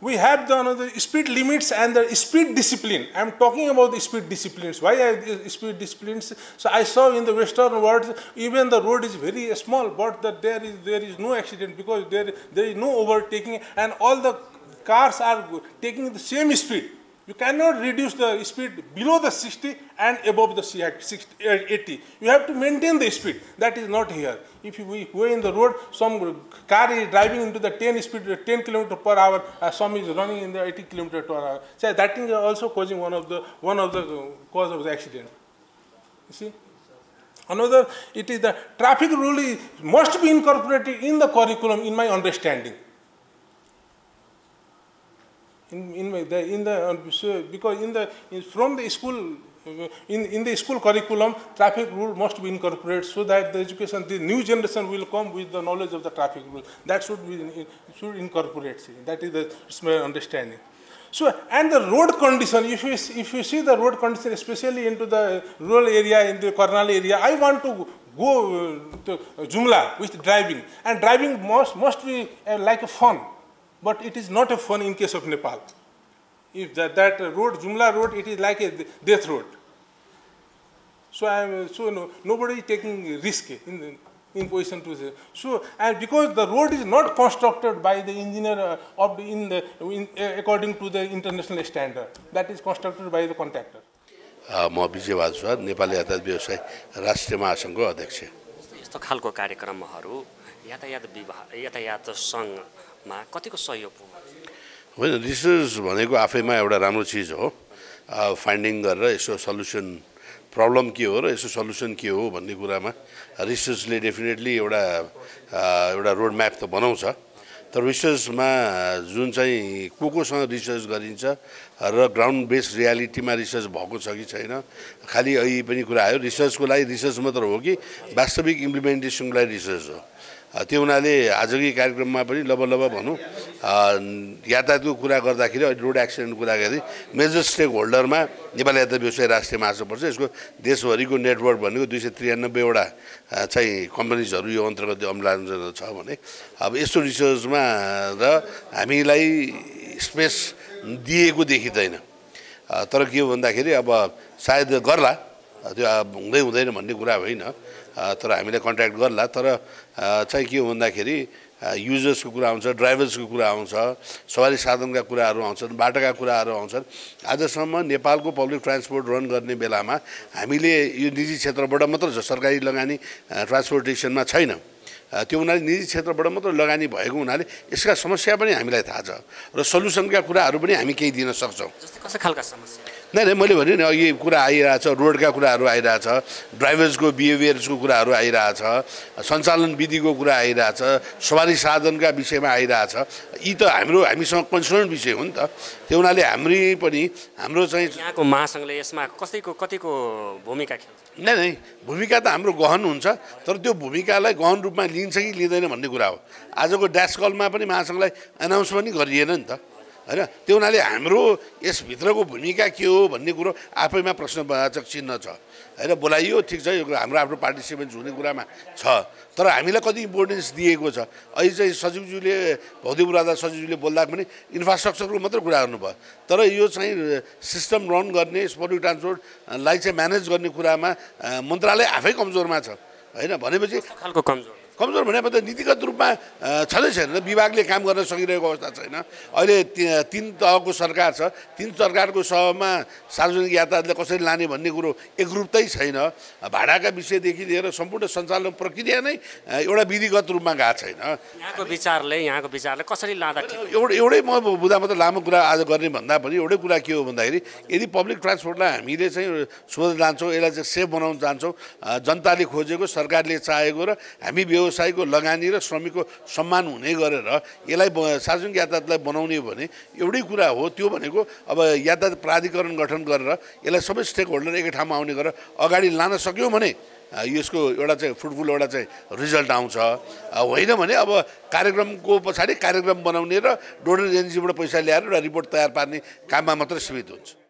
We have the speed limits and the speed discipline. I am talking about the speed disciplines. Why speed disciplines? So I saw in the Western world, even the road is very small, but there is no accident because there is no overtaking, and all the cars are taking the same speed. You cannot reduce the speed below the 60 and above the 80. You have to maintain the speed. That is not here. If we go in the road, some car is driving into the 10 km per hour, some is running in the 80 km per hour. So that is also causing one of the cause of the accident. You see? Another, it is the traffic rule must be incorporated in the curriculum, in my understanding. From the school, in the school curriculum, traffic rule must be incorporated so that the new generation will come with the knowledge of the traffic rule. That should incorporate. That is my understanding. So, and the road condition, if you see the road condition, especially into the rural area, in the Karnal area, I want to go to Jumla with driving, and driving must be like a fun. But it is not a fun in case of Nepal. If that road, Jumla road, it is like a death road. So nobody is taking risk in position to say. So, and because the road is not constructed by the engineer according to the international standard, that is constructed by the contractor. म विजय वाजपेयी नेपाली यातायात व्यवसाय राष्ट्रिय महासङ्घको अध्यक्ष। यस्तो खालको कार्यक्रमहरू यातायात सङ्घमा कतिको सहयोग पुग्छ? होइन, रिसर्च भनेको आफैमा एउटा राम्रो चिज हो। फाइन्डिङ गरेर यसो सल्युसन, प्रब्लम के हो र यसो सल्युसन के हो भन्ने कुरामा रिसर्चले डेफिनेटली एउटा रोड म्याप त बनाउँछ। तर रिसर्चमा जुन चाहिँ कोसँग रिसर्च गरिन्छ र ग्राउन्ड बेस्ड रियालिटीमा रिसर्च भएको छ कि छैन, खालि यही पनि कुरा आयो। रिसर्चको लागि रिसर्च मात्र हो कि वास्तविक इम्प्लिमेन्टेसनको लागि रिसर्च हो। त्यो हुनाले आजकै कार्यक्रममा पनि लब भनौँ, यातायातको कुरा गर्दाखेरि रोड एक्सिडेन्टको कुरा गर्दै मेजर स्टेक होल्डरमा नेपाल यातायात व्यवसाय राष्ट्रिय महासङ्घ पर्छ। यसको देशभरिको नेटवर्क भनेको 293 वटा चाहिँ कम्पनीजहरू यो अन्तर्गत अमलाञ्जन छ भने अब यस्तो रिसर्चमा र हामीलाई स्पेस दिएको देखिँदैन। तर के हो भन्दाखेरि अब सायद गर्ला, त्यो हुँदैन भन्ने कुरा होइन, तर हामीले कन्ट्याक्ट गर्ला। तर चाहिँ के हो भन्दाखेरि युजर्सको कुरा आउँछ, ड्राइभर्सको कुरा आउँछ, सवारी साधनका कुराहरू आउँछन्, बाटाका कुराहरू आउँछन्। आजसम्म नेपालको पब्लिक ट्रान्सपोर्ट रन गर्ने बेलामा हामीले यो निजी क्षेत्रबाट मात्र सरकारी लगानी ट्रान्सपोर्टेसनमा छैन। त्यो हुनाले निजी क्षेत्रबाट मात्र लगानी भएको हुनाले यसका समस्या पनि हामीलाई थाहा छ र सल्युसनका कुराहरू पनि हामी केही दिन सक्छौँ। जस्तै कस्तो खालका समस्या? नै मैले भने नि अघि कुरा आइरहेछ, रोडका कुराहरू आइरहेछ, ड्राइभर्सको बिहेभियर्सको कुराहरू आइरहेछ, सञ्चालन विधिको कुरा आइरहेछ, सवारी साधनका विषयमा आइरहेछ। यी त हामीसँग कन्सर्न विषय हो नि त। त्यो हुनाले हाम्रो चाहिँ यहाँको महासङ्घले यसमा कतिको भूमिका खेल्छ? नै भूमिका त हाम्रो गहन हुन्छ, तर त्यो भूमिकालाई गहन रूपमा लिन्छ कि लिँदैन भन्ने कुरा हो। आजको ड्यास कलमा पनि महासङ्घलाई एनाउन्स पनि गरिएन नि त, होइन? त्यो हुनाले हाम्रो यसभित्रको भूमिका के हो भन्ने कुरो आफैमा प्रश्नवाचक चिन्ह छ, होइन? बोलाइयो, ठिक छ, यो हाम्रो आफ्नो पार्टिसिपेन्ट हुने कुरामा छ, तर हामीलाई कति इम्पोर्टेन्स दिएको छ। अहिले चाहिँ सचिवज्यूले, भौतिक पूर्वाधार सचिवज्यूले बोल्दा पनि इन्फ्रास्ट्रक्चरको मात्र कुरा गर्नुभयो, तर यो चाहिँ सिस्टम रन गर्ने, पब्लिक ट्रान्सपोर्टलाई चाहिँ म्यानेज गर्ने कुरामा मन्त्रालय आफै कमजोरमा छ, होइन? भनेपछि खालको कमजोर भनेको त नीतिगत रूपमा छँदै छैन, विभागले काम गर्न सकिरहेको अवस्था छैन। अहिले 3 तहको सरकार छ, 3 सरकारको सहमा सार्वजनिक यातायातले कसरी लाने भन्ने कुरो एकरूपतै छैन। भाडाका विषयदेखि लिएर सम्पूर्ण सञ्चालन प्रक्रिया नै एउटा विधिगत रूपमा गएको छैन। यहाँको विचारले कसरी लाँदा एउटै म बुझा मात्र लामो कुरा आज गर्ने भन्दा पनि एउटै कुरा के हो भन्दाखेरि यदि पब्लिक ट्रान्सपोर्टलाई हामीले चाहिँ सोध लान्छौँ, यसलाई चाहिँ सेफ बनाउन चाहन्छौँ, जनताले खोजेको, सरकारले चाहेको र हामी व्यवसायको लगानी र श्रमिकको सम्मान हुने गरेर यसलाई सार्वजनिक यातायातलाई बनाउने भने एउटै कुरा हो। त्यो भनेको अब यातायात प्राधिकरण गठन गरेर यसलाई सबै स्टेक होल्डर एकै ठाउँमा आउने गरेर अगाडि लान सक्यौँ भने यसको एउटा चाहिँ फ्रुटफुल एउटा चाहिँ रिजल्ट आउँछ। होइन भने अब कार्यक्रमको पछाडि कार्यक्रम बनाउने र डोनर एजेन्सीबाट पैसा ल्याएर एउटा रिपोर्ट तयार पार्ने काममा मात्र सीमित हुन्छ।